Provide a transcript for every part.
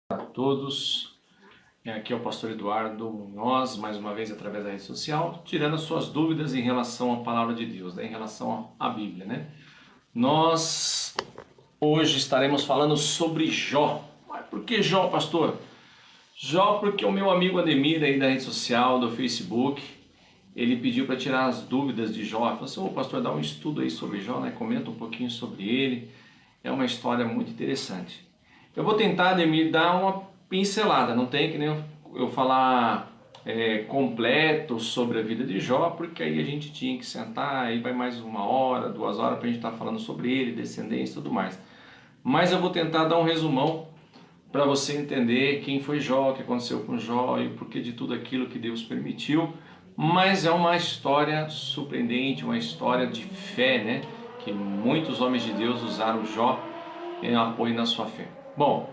A todos, aqui é o pastor Eduardo Munhoz, mais uma vez através da rede social, tirando as suas dúvidas em relação à palavra de Deus, em relação à Bíblia, né? Nós hoje estaremos falando sobre Jó. Mas por que Jó, pastor? Jó porque o meu amigo Ademir aí da rede social, do Facebook, ele pediu para tirar as dúvidas de Jó. Ele falou assim, pastor, dá um estudo aí sobre Jó, né? Comenta um pouquinho sobre ele, é uma história muito interessante. Eu vou tentar, Ademir, dar uma pincelada, não tem que nem eu falar completo sobre a vida de Jó, porque aí a gente tinha que sentar, aí vai mais 1 hora, 2 horas para a gente estar falando sobre ele, descendência e tudo mais. Mas eu vou tentar dar um resumão para você entender quem foi Jó, o que aconteceu com Jó e o porquê de tudo aquilo que Deus permitiu. Mas é uma história surpreendente, uma história de fé, né? Que muitos homens de Deus usaram Jó em apoio na sua fé. Bom,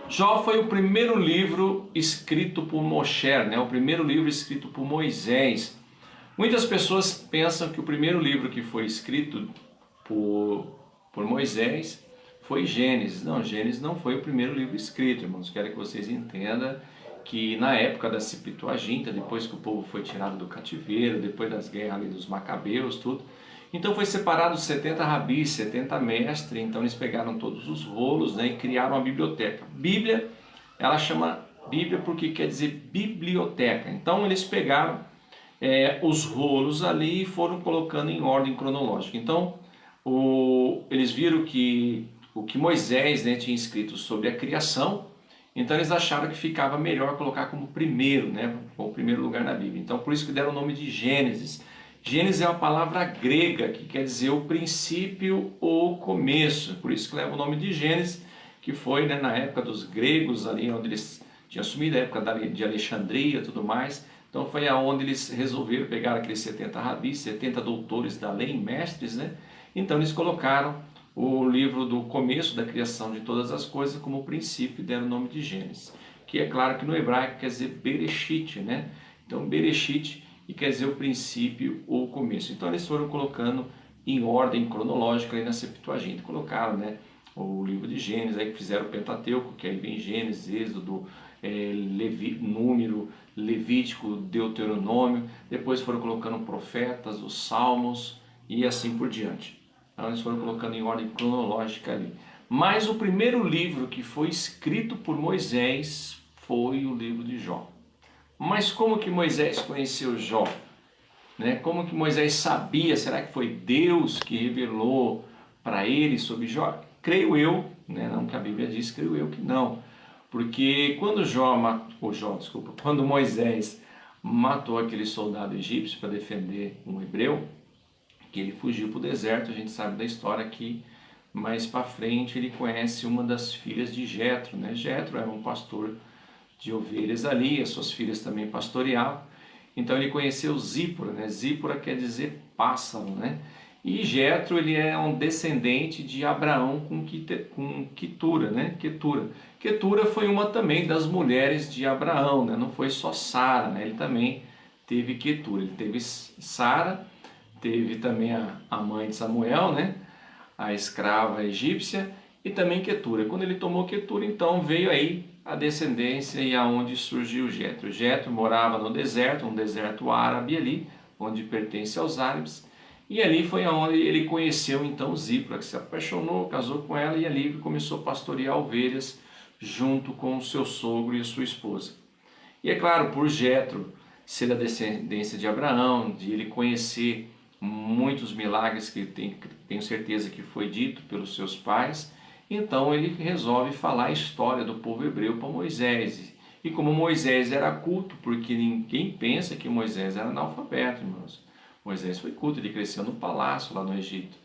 Jó foi o primeiro livro escrito por Moshe, né? O primeiro livro escrito por Moisés. Muitas pessoas pensam que o primeiro livro que foi escrito por Moisés foi Gênesis. Não, Gênesis não foi o primeiro livro escrito, irmãos. Quero que vocês entendam que na época da Septuaginta, depois que o povo foi tirado do cativeiro, depois das guerras ali dos Macabeus, tudo, então foi separado 70 rabis, 70 mestres, então eles pegaram todos os rolos, né, e criaram uma biblioteca. Bíblia, ela chama Bíblia porque quer dizer biblioteca. Então eles pegaram os rolos ali e foram colocando em ordem cronológica. Então eles viram que o que Moisés, né, tinha escrito sobre a criação, então eles acharam que ficava melhor colocar como primeiro, né, como primeiro lugar na Bíblia. Então por isso que deram o nome de Gênesis. Gênesis é uma palavra grega que quer dizer o princípio ou começo, por isso que leva o nome de Gênesis, que foi, né, na época dos gregos, ali onde eles tinham assumido, a época de Alexandria e tudo mais. Então foi aonde eles resolveram pegar aqueles 70 rabis, 70 doutores da lei, mestres, né? Então eles colocaram o livro do começo da criação de todas as coisas como princípio e deram o nome de Gênesis, que é claro que no hebraico quer dizer Bereshit, né? Então Bereshit e quer dizer o princípio ou o começo. Então eles foram colocando em ordem cronológica aí na Septuaginta, colocaram, né, o livro de Gênesis, aí fizeram o Pentateuco, que aí vem Gênesis, Êxodo, Número, Levítico, Deuteronômio, depois foram colocando profetas, os Salmos e assim por diante. Então eles foram colocando em ordem cronológica ali. Mas o primeiro livro que foi escrito por Moisés foi o livro de Jó. Mas como que Moisés conheceu Jó? Né? Como que Moisés sabia? Será que foi Deus que revelou para ele sobre Jó? Creio eu, né? Não que a Bíblia diz, creio eu que não. Porque quando quando Moisés matou aquele soldado egípcio para defender um hebreu, que ele fugiu para o deserto, a gente sabe da história que mais para frente ele conhece uma das filhas de Jetro, né? Jetro era um pastor de ovelhas ali, as suas filhas também pastoreavam. Então ele conheceu Zípora, né? Zípora quer dizer pássaro, né? E Jetro, ele é um descendente de Abraão com Quetura, né? Quetura foi uma também das mulheres de Abraão, né? Não foi só Sara, né? Ele também teve Quetura. Ele teve Sara, teve também a mãe de Samuel, né? A escrava egípcia, e também Quetura. Quando ele tomou Quetura, então veio aí a descendência e aonde surgiu Jetro. Jetro morava no deserto, um deserto árabe ali, onde pertence aos árabes, e ali foi aonde ele conheceu então Zípora, que se apaixonou, casou com ela e ali começou a pastorear ovelhas junto com o seu sogro e a sua esposa. E é claro, por Jetro ser da descendência de Abraão, de ele conhecer muitos milagres que tenho certeza que foi dito pelos seus pais, então ele resolve falar a história do povo hebreu para Moisés. E como Moisés era culto, porque ninguém pensa que Moisés era analfabeto, irmãos. Moisés foi culto, ele cresceu no palácio lá no Egito.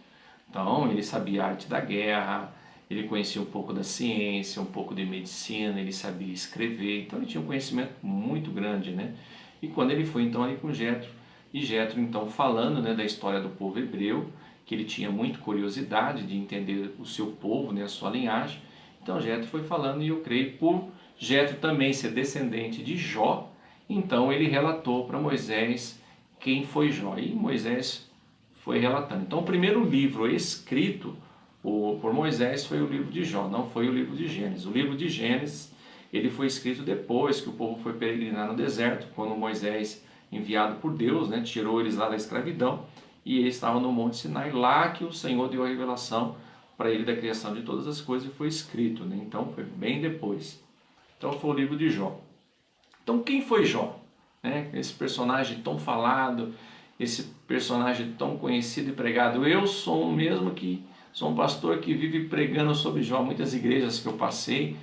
Então ele sabia a arte da guerra, ele conhecia um pouco da ciência, um pouco de medicina, ele sabia escrever. Então ele tinha um conhecimento muito grande, né? E quando ele foi então ali com Jetro, e Jetro então falando, né, da história do povo hebreu, que ele tinha muita curiosidade de entender o seu povo, né, a sua linhagem. Então Jetro foi falando, e eu creio por Jetro também ser descendente de Jó, então ele relatou para Moisés quem foi Jó, e Moisés foi relatando. Então o primeiro livro escrito, por Moisés foi o livro de Jó, não foi o livro de Gênesis. O livro de Gênesis ele foi escrito depois que o povo foi peregrinar no deserto, quando Moisés, enviado por Deus, né, tirou eles lá da escravidão, e eles estavam no Monte Sinai, lá que o Senhor deu a revelação para ele da criação de todas as coisas e foi escrito, né? Então foi bem depois. Então foi o livro de Jó. Então quem foi Jó? Né? Esse personagem tão falado, esse personagem tão conhecido e pregado. Eu sou um pastor que vive pregando sobre Jó. Muitas igrejas que eu passei,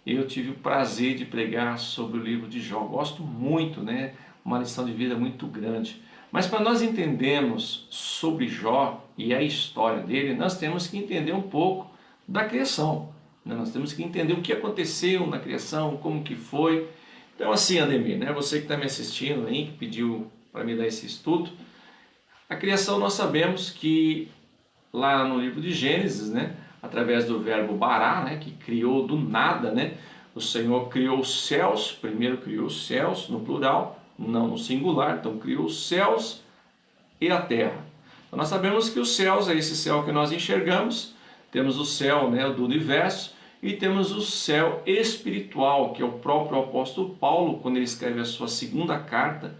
eu tive o prazer de pregar sobre o livro de Jó. Gosto muito, né? Uma lição de vida muito grande. Mas para nós entendermos sobre Jó e a história dele, nós temos que entender um pouco da criação, né? Nós temos que entender o que aconteceu na criação, como que foi. Então assim, Ademir, né? Você que está me assistindo aí, que pediu para me dar esse estudo, a criação nós sabemos que lá no livro de Gênesis, né? Através do verbo bará, né? Que criou do nada, né? O Senhor criou os céus, primeiro criou os céus no plural, não no singular, então criou os céus e a terra. Então nós sabemos que os céus é esse céu que nós enxergamos, temos o céu, né, do universo, e temos o céu espiritual, que é o próprio apóstolo Paulo, quando ele escreve a sua segunda carta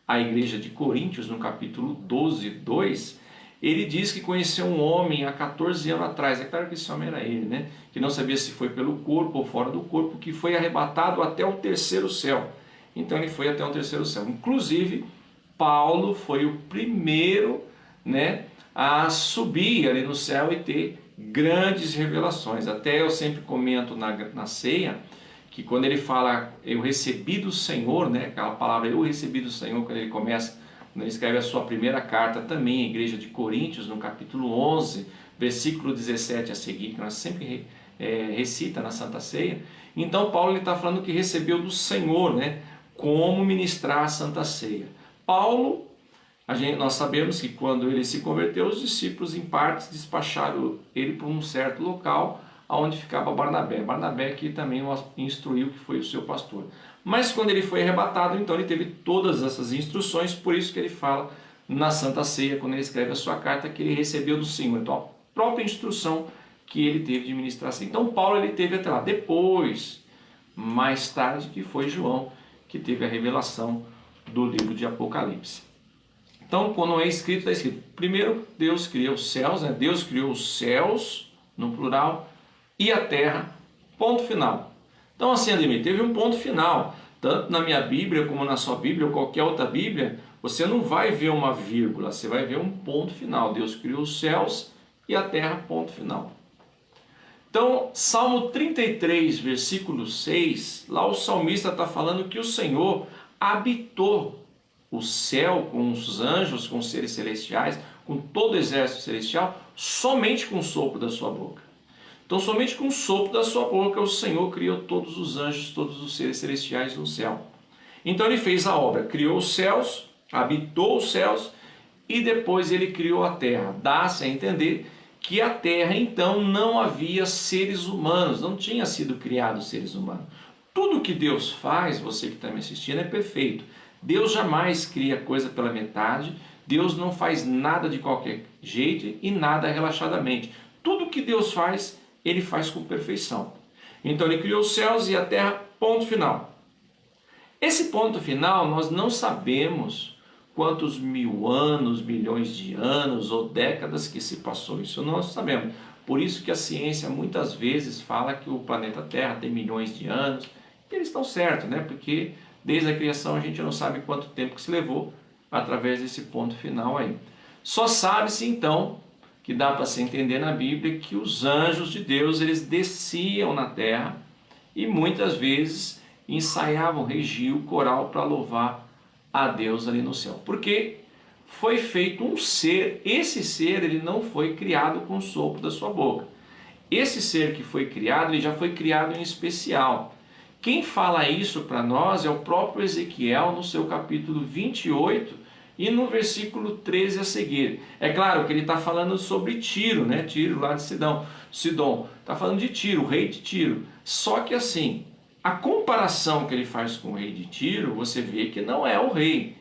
à igreja de Coríntios, no capítulo 12, 2, ele diz que conheceu um homem há 14 anos atrás, é claro que esse homem era ele, né, que não sabia se foi pelo corpo ou fora do corpo, que foi arrebatado até o terceiro céu. Então ele foi até o terceiro céu. Inclusive, Paulo foi o primeiro, né, a subir ali no céu e ter grandes revelações. Até eu sempre comento na ceia, que quando ele fala, eu recebi do Senhor, né, aquela palavra eu recebi do Senhor, quando ele começa, quando ele escreve a sua primeira carta também, à igreja de Coríntios, no capítulo 11, versículo 17 a seguir, que nós sempre recita na Santa Ceia. Então Paulo está falando que recebeu do Senhor, né, como ministrar a Santa Ceia. Paulo, nós sabemos que quando ele se converteu, os discípulos em partes despacharam ele para um certo local, onde ficava Barnabé. Barnabé que também o instruiu, que foi o seu pastor. Mas quando ele foi arrebatado, então ele teve todas essas instruções, por isso que ele fala na Santa Ceia, quando ele escreve a sua carta, que ele recebeu do Senhor. Então a própria instrução que ele teve de ministrar assim. Então Paulo ele teve até lá. Depois, mais tarde, que foi João, que teve a revelação do livro de Apocalipse. Então, quando é escrito, está escrito, primeiro Deus criou os céus, né? Deus criou os céus, no plural, e a terra, ponto final. Então, assim, Ademir, teve um ponto final. Tanto na minha Bíblia, como na sua Bíblia, ou qualquer outra Bíblia, você não vai ver uma vírgula, você vai ver um ponto final. Deus criou os céus e a terra, ponto final. Então, Salmo 33, versículo 6, lá o salmista está falando que o Senhor habitou o céu com os anjos, com os seres celestiais, com todo o exército celestial, somente com o sopro da sua boca. Então, somente com o sopro da sua boca, o Senhor criou todos os anjos, todos os seres celestiais no céu. Então, ele fez a obra, criou os céus, habitou os céus, e depois ele criou a terra. Dá-se a entender que a terra, então, não havia seres humanos, não tinha sido criado seres humanos. Tudo que Deus faz, você que está me assistindo, é perfeito. Deus jamais cria coisa pela metade, Deus não faz nada de qualquer jeito e nada relaxadamente. Tudo que Deus faz, Ele faz com perfeição. Então Ele criou os céus e a terra, ponto final. Esse ponto final, nós não sabemos quantos mil anos, milhões de anos ou décadas que se passou. Isso nós sabemos. Por isso que a ciência muitas vezes fala que o planeta Terra tem milhões de anos. E eles estão certos, né? Porque desde a criação a gente não sabe quanto tempo que se levou através desse ponto final aí. Só sabe-se então, que dá para se entender na Bíblia, que os anjos de Deus, eles desciam na terra e muitas vezes ensaiavam, regiam o coral para louvar a Deus ali no céu. Porque foi feito um ser, esse ser ele não foi criado com o sopro da sua boca. Esse ser que foi criado, ele já foi criado em especial. Quem fala isso para nós é o próprio Ezequiel no seu capítulo 28 e no versículo 13 a seguir. É claro que ele está falando sobre Tiro, né? Tiro lá de Sidom. Está falando de Tiro, o rei de Tiro. Só que assim, a comparação que ele faz com o rei de Tiro, você vê que não é o rei,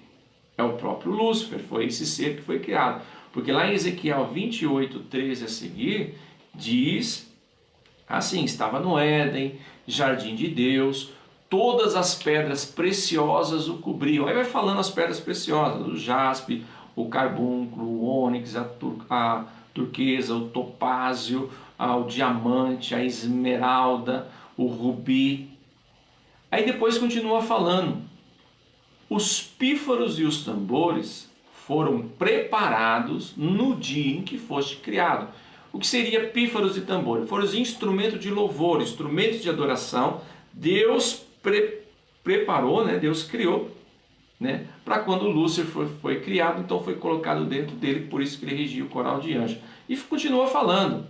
é o próprio Lúcifer, foi esse ser que foi criado. Porque lá em Ezequiel 28, 13 a seguir, Diz assim: estava no Éden, jardim de Deus, todas as pedras preciosas o cobriam. Aí vai falando as pedras preciosas: o jaspe, o carbúnculo, o ônix, a turquesa, o topázio, o diamante, a esmeralda, o rubi. Aí depois continua falando: os pífaros e os tambores foram preparados no dia em que foste criado. O que seria pífaros e tambores? Foram os instrumentos de louvor, instrumentos de adoração. Deus preparou, né? Deus criou, né? Para quando Lúcifer foi criado, então foi colocado dentro dele, por isso que ele regia o coral de anjos. E continua falando,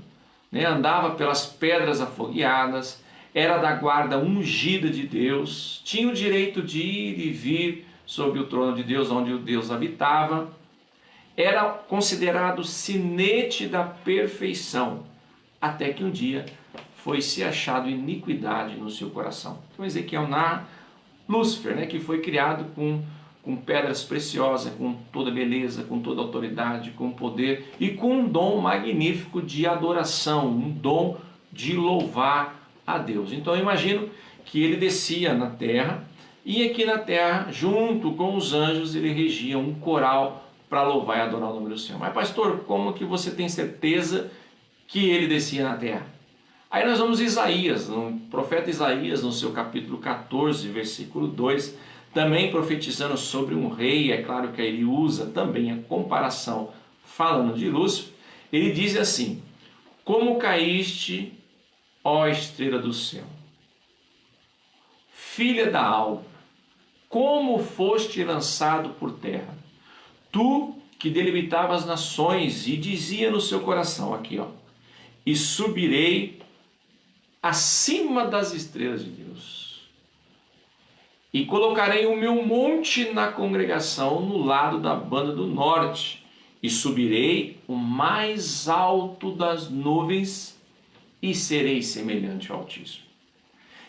né? Andava pelas pedras afogueadas, era da guarda ungida de Deus, tinha o direito de ir e vir sobre o trono de Deus, onde o Deus habitava, era considerado sinete da perfeição, até que um dia foi se achado iniquidade no seu coração. Então Ezequiel narra Lúcifer, né, que foi criado com pedras preciosas, com toda beleza, com toda autoridade, com poder e com um dom magnífico de adoração, um dom de louvar a Deus. Então eu imagino que ele descia na terra e aqui na terra, junto com os anjos, ele regia um coral para louvar e adorar o nome do Senhor. Mas pastor, como que você tem certeza que ele descia na terra? Aí nós vamos em Isaías, no profeta Isaías, no seu capítulo 14, versículo 2, também profetizando sobre um rei. É claro que ele usa também a comparação falando de Lúcifer. Ele diz assim: como caíste, ó estrela do céu, filha da alva, como foste lançado por terra, tu que delimitava as nações e dizia no seu coração, aqui ó, e subirei acima das estrelas de Deus, e colocarei o meu monte na congregação no lado da banda do norte, e subirei o mais alto das nuvens, e serei semelhante ao Altíssimo.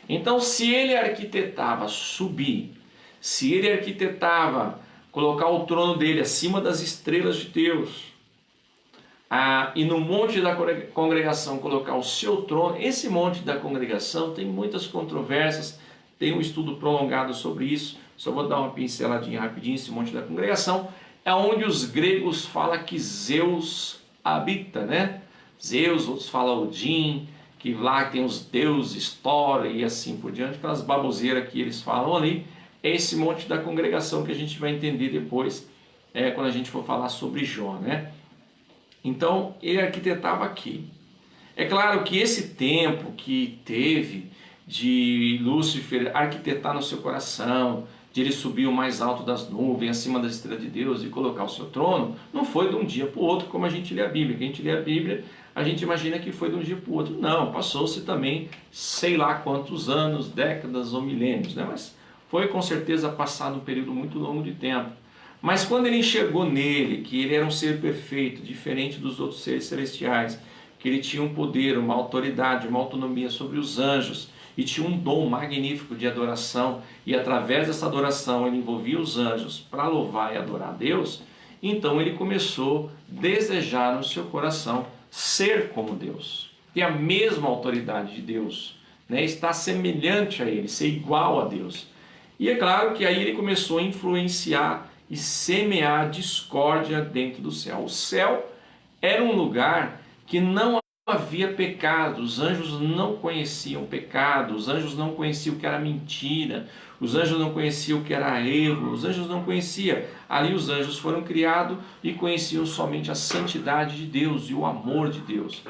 Então, se ele arquitetava subir, se ele arquitetava colocar o trono dele acima das estrelas de Deus, e no monte da congregação colocar o seu trono, esse monte da congregação tem muitas controvérsias, tem um estudo prolongado sobre isso, só vou dar uma pinceladinha rapidinho. Esse monte da congregação é onde os gregos falam que Zeus habita, né? Zeus, outros falam Odin, que lá tem os deuses, Thor e assim por diante, aquelas baboseiras que eles falam ali. É esse monte da congregação que a gente vai entender depois, quando a gente for falar sobre Jó, né? Então, ele arquitetava aqui. É claro que esse tempo que teve de Lúcifer arquitetar no seu coração, de ele subir o mais alto das nuvens, acima da estrela de Deus e colocar o seu trono, não foi de um dia para o outro, como a gente lê a Bíblia. Quem a gente lê a Bíblia, a gente imagina que foi de um dia para o outro. Não, passou-se também sei lá quantos anos, décadas ou milênios, né? Mas foi com certeza passado um período muito longo de tempo. Mas quando ele enxergou nele que ele era um ser perfeito, diferente dos outros seres celestiais, que ele tinha um poder, uma autoridade, uma autonomia sobre os anjos, e tinha um dom magnífico de adoração, e através dessa adoração ele envolvia os anjos para louvar e adorar a Deus, então ele começou a desejar no seu coração ser como Deus, ter a mesma autoridade de Deus, né? Estar semelhante a ele, ser igual a Deus. E é claro que aí ele começou a influenciar e semear discórdia dentro do céu. O céu era um lugar que não havia pecado, os anjos não conheciam pecado, os anjos não conheciam o que era mentira, os anjos não conheciam o que era erro, os anjos não conheciam. Ali os anjos foram criados e conheciam somente a santidade de Deus e o amor de Deus.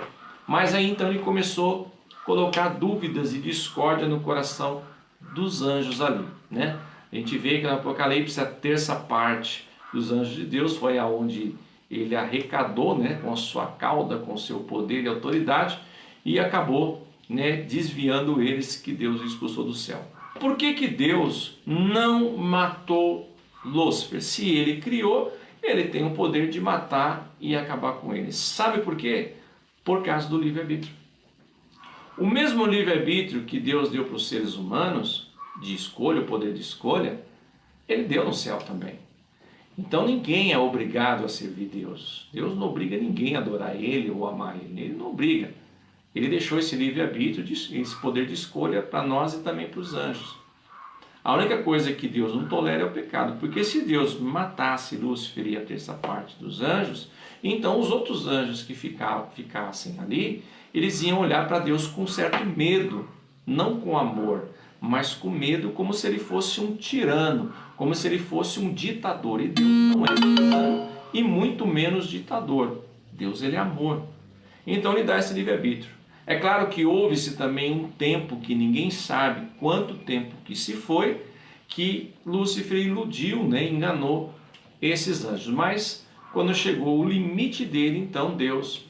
Mas aí então ele começou a colocar dúvidas e discórdia no coração dos anjos ali, né? A gente vê que no Apocalipse a terça parte dos anjos de Deus foi aonde ele arrecadou, né, com a sua cauda, com o seu poder e autoridade, e acabou, né, desviando eles, que Deus expulsou do céu. Por que que Deus não matou Lúcifer? Se ele criou, ele tem o poder de matar e acabar com ele. Sabe por quê? Por causa do livre-arbítrio. O mesmo livre-arbítrio que Deus deu para os seres humanos, de escolha, o poder de escolha, ele deu no céu também. Então ninguém é obrigado a servir Deus. Deus não obriga ninguém a adorar Ele ou amar Ele. Ele não obriga. Ele deixou esse livre-arbítrio, esse poder de escolha para nós e também para os anjos. A única coisa que Deus não tolera é o pecado, porque se Deus matasse Lúcifer e a terça parte dos anjos, então os outros anjos que ficassem ali, eles iam olhar para Deus com certo medo, não com amor, mas com medo, como se ele fosse um tirano, como se ele fosse um ditador. E Deus não é tirano e muito menos ditador. Deus, ele é amor. Então ele dá esse livre-arbítrio. É claro que houve-se também um tempo que ninguém sabe quanto tempo que se foi, que Lúcifer iludiu, enganou esses anjos. Mas quando chegou o limite dele, então Deus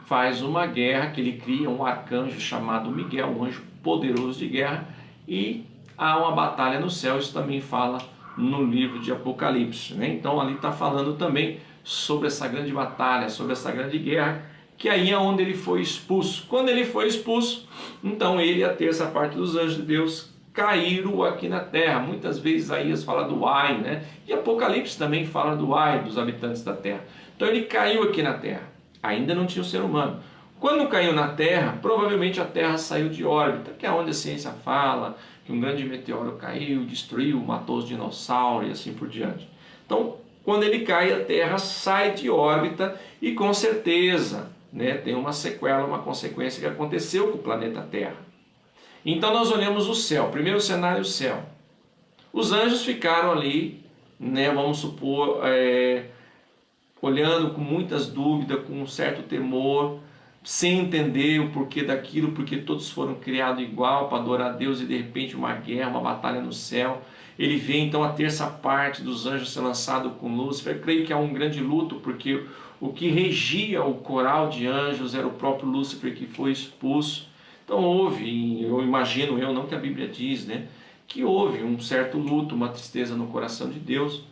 faz uma guerra, que ele cria um arcanjo chamado Miguel, um anjo poderoso de guerra, e há uma batalha no céu. Isso também fala no livro de Apocalipse. Então ali está falando também sobre essa grande batalha, sobre essa grande guerra, que aí é onde ele foi expulso. Quando ele foi expulso, então ele e a terça parte dos anjos de Deus caíram aqui na terra. Muitas vezes Isaías fala do ai, e Apocalipse também fala do ai dos habitantes da terra. Então ele caiu aqui na terra, ainda não tinha o ser humano. Quando caiu na terra, provavelmente a terra saiu de órbita, que é onde a ciência fala que um grande meteoro caiu, destruiu, matou os dinossauros e assim por diante. Então, quando ele cai, a terra sai de órbita e com certeza tem uma sequela, uma consequência que aconteceu com o planeta Terra. Então nós olhamos o céu, primeiro cenário, o céu. Os anjos ficaram ali, vamos supor, olhando com muitas dúvidas, com um certo temor, sem entender o porquê daquilo, porque todos foram criados igual para adorar a Deus, e de repente uma guerra, uma batalha no céu. Ele vê então a terça parte dos anjos ser lançado com Lúcifer. Eu creio que há um grande luto, porque o que regia o coral de anjos era o próprio Lúcifer, que foi expulso. Então houve, eu imagino, não que a Bíblia diz, que houve um certo luto, uma tristeza no coração de Deus.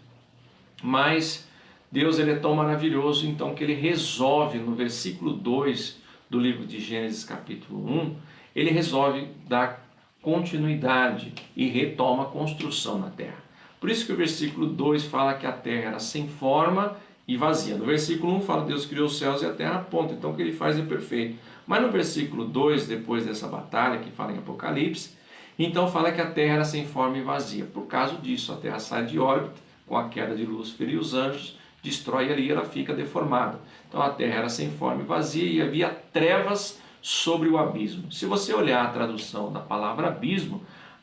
Mas Deus, ele é tão maravilhoso, então, que ele resolve no versículo 2 do livro de Gênesis capítulo 1, ele resolve dar continuidade e retoma a construção na terra. Por isso que o versículo 2 fala que a terra era sem forma e vazia. No versículo 1 fala que Deus criou os céus e a terra, ponto. Então o que ele faz é perfeito. Mas no versículo 2, depois dessa batalha que fala em Apocalipse, então fala que a terra era sem forma e vazia. Por causa disso, a terra sai de órbita com a queda de Lúcifer e os anjos, destrói ali, ela fica deformada. Então a terra era sem forma e vazia e havia trevas sobre o abismo. Se você olhar a tradução da palavra abismo,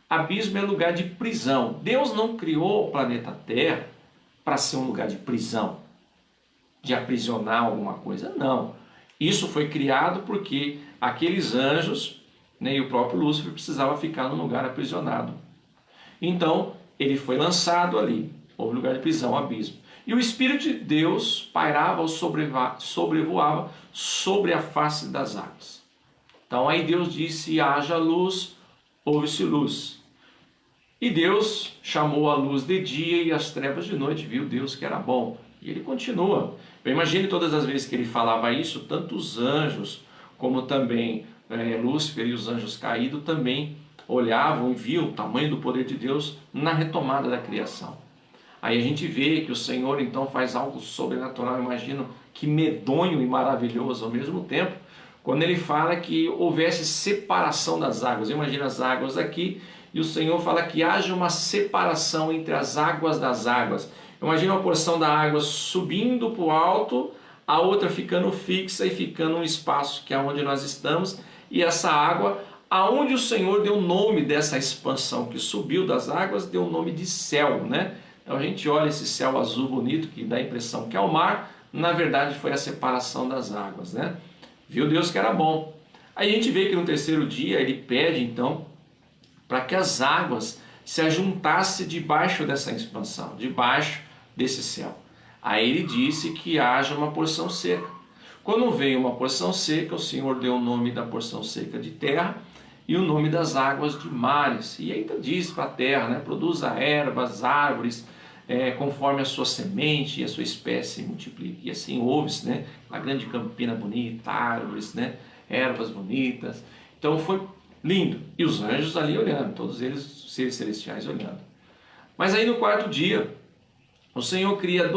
abismo é lugar de prisão. Deus não criou o planeta Terra para ser um lugar de prisão, de aprisionar alguma coisa, não. Isso foi criado porque aqueles anjos, e o próprio Lúcifer precisava ficar num lugar aprisionado. Então ele foi lançado ali, houve lugar de prisão, abismo. E o Espírito de Deus pairava ou sobrevoava sobre a face das águas. Então aí Deus disse: haja luz, houve-se luz. E Deus chamou a luz de dia e as trevas de noite, viu Deus que era bom. E ele continua. Imagine todas as vezes que ele falava isso, tanto os anjos como também Lúcifer e os anjos caídos também olhavam e viam o tamanho do poder de Deus na retomada da criação. Aí a gente vê que o Senhor então faz algo sobrenatural, imagino que medonho e maravilhoso ao mesmo tempo, quando ele fala que houvesse separação das águas. Imagina as águas aqui e o Senhor fala que haja uma separação entre as águas das águas. Imagina uma porção da água subindo para o alto, a outra ficando fixa e ficando um espaço que é onde nós estamos, e essa água, aonde o Senhor deu o nome dessa expansão que subiu das águas, deu o nome de céu, Então a gente olha esse céu azul bonito, que dá a impressão que é o mar, na verdade foi a separação das águas, Viu Deus que era bom. Aí a gente vê que no terceiro dia ele pede então para que as águas se ajuntassem debaixo dessa expansão, debaixo desse céu. Aí ele disse que haja uma porção seca. Quando veio uma porção seca, o Senhor deu o nome da porção seca de terra e o nome das águas de mares. E ainda diz para a terra, produza ervas, árvores, conforme a sua semente e a sua espécie multiplique. E assim houve-se, uma grande campina bonita, árvores, ervas bonitas. Então foi lindo. E os anjos ali olhando, todos eles, seres celestiais olhando. Mas aí no quarto dia, o Senhor cria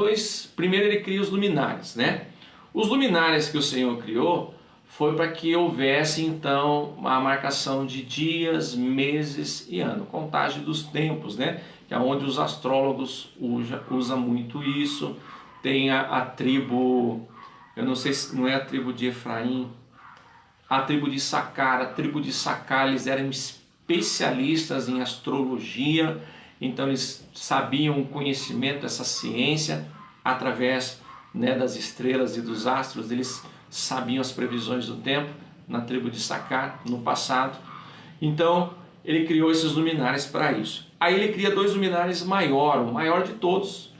primeiro ele cria os luminares, Os luminares que o Senhor criou foi para que houvesse então a marcação de dias, meses e ano, contagem dos tempos, né? Que é onde os astrólogos usam muito isso. Tem a tribo, eu não sei se não é a tribo de Efraim, a tribo de Issacar. A tribo de Issacar, eles eram especialistas em astrologia, então eles sabiam o conhecimento dessa ciência através, né, das estrelas e dos astros. Eles sabiam as previsões do tempo na tribo de Issacar no passado. Então ele criou esses luminares para isso. Aí ele cria dois luminares maiores, o maior de todos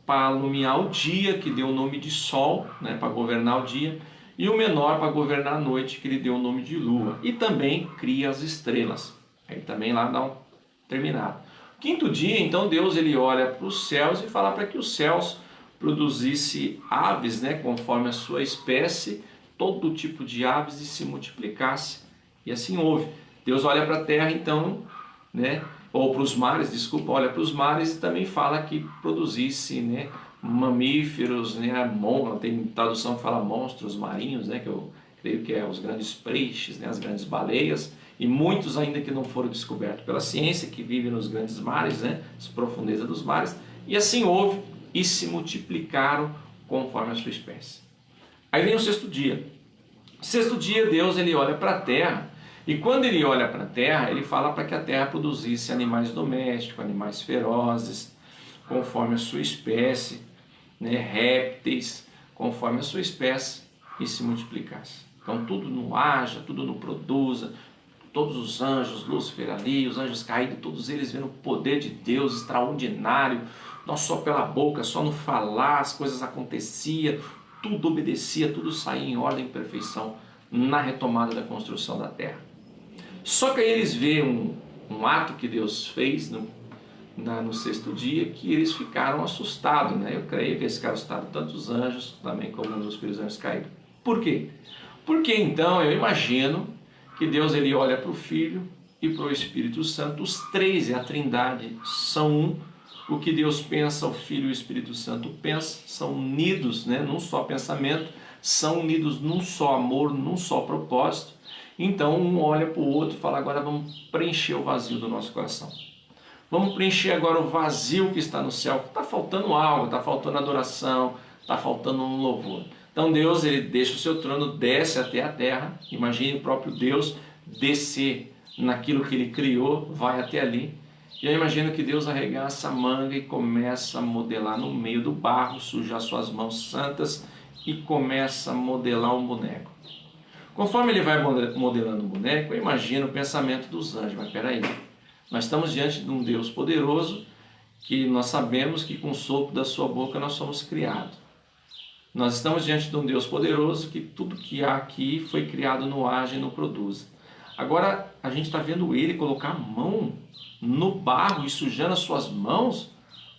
para iluminar o dia, que deu o nome de sol, né, para governar o dia, e o menor para governar a noite, que ele deu o nome de lua. E também cria as estrelas. Aí também lá dá um terminado. Quinto dia, então, Deus ele olha para os céus e fala para que os céus produzisse aves, né, conforme a sua espécie, todo tipo de aves, e se multiplicasse. E assim houve. Deus olha para a terra, então, né, ou para os mares, desculpa, olha para os mares e também fala que produzisse, né, mamíferos, né, tem tradução que fala monstros marinhos, né, que eu creio que é os grandes peixes, né, as grandes baleias, e muitos ainda que não foram descobertos pela ciência, que vivem nos grandes mares, né, as profundezas dos mares. E assim houve, e se multiplicaram conforme a sua espécie. Aí vem o sexto dia. Sexto dia, Deus ele olha para a terra, e quando ele olha para a terra, ele fala para que a terra produzisse animais domésticos, animais ferozes, conforme a sua espécie, né, répteis, conforme a sua espécie, e se multiplicasse. Então tudo não haja, tudo não produza, todos os anjos, Lúcifer ali, os anjos caídos, todos eles vendo o poder de Deus extraordinário, não só pela boca, só no falar, as coisas aconteciam, tudo obedecia, tudo saía em ordem e perfeição na retomada da construção da terra. Só que aí eles veem um ato que Deus fez no sexto dia, que eles ficaram assustados, né? Eu creio que eles ficaram assustados, tanto os anjos também como os filhos anjos caídos. Por quê? Porque então eu imagino que Deus ele olha para o Filho e para o Espírito Santo, os três, a Trindade, são um. O que Deus pensa, o Filho e o Espírito Santo pensam, são unidos, né, num só pensamento, são unidos num só amor, num só propósito. Então um olha para o outro e fala: agora vamos preencher o vazio do nosso coração. Vamos preencher agora o vazio que está no céu. Está faltando algo, está faltando adoração, está faltando um louvor. Então Deus ele deixa o seu trono, desce até a terra. Imagine o próprio Deus descer naquilo que ele criou, vai até ali. E eu imagino que Deus arregaça a manga e começa a modelar no meio do barro, suja as suas mãos santas e começa a modelar um boneco. Conforme ele vai modelando o boneco, eu imagino o pensamento dos anjos. Mas peraí, nós estamos diante de um Deus poderoso, que nós sabemos que com o sopro da sua boca nós somos criados. Nós estamos diante de um Deus poderoso, que tudo que há aqui foi criado no age e no produz. Agora a gente está vendo ele colocar a mão no barro e sujando as suas mãos.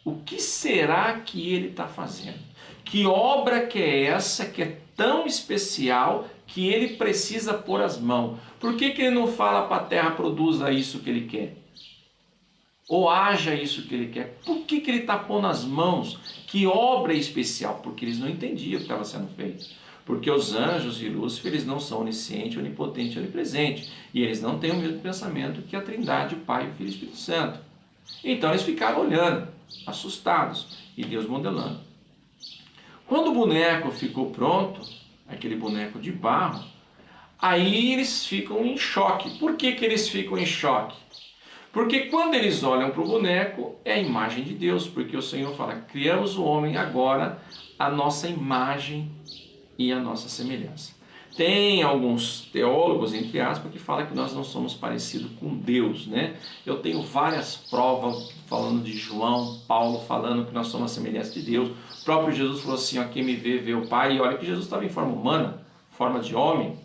O que será que ele está fazendo? Que obra que é essa que é tão especial que ele precisa pôr as mãos? Por que ele não fala para a terra: produza isso que ele quer? Ou haja isso que ele quer? Por que ele está pondo as mãos? Que obra especial? Porque eles não entendiam o que estava sendo feito. Porque os anjos e Lúcifer, eles não são onisciente, onipotente, onipresente. E eles não têm o mesmo pensamento que a Trindade, o Pai, o Filho e o Espírito Santo. Então eles ficaram olhando, assustados, e Deus modelando. Quando o boneco ficou pronto, aquele boneco de barro, aí eles ficam em choque. Por que eles ficam em choque? Porque quando eles olham para o boneco, é a imagem de Deus, porque o Senhor fala: criamos o homem agora a nossa imagem e a nossa semelhança. Tem alguns teólogos, entre aspas, que falam que nós não somos parecidos com Deus, né? Eu tenho várias provas falando de João, Paulo falando que nós somos a semelhança de Deus. O próprio Jesus falou assim: ó, quem me vê, vê o Pai. E olha que Jesus estava em forma humana, forma de homem,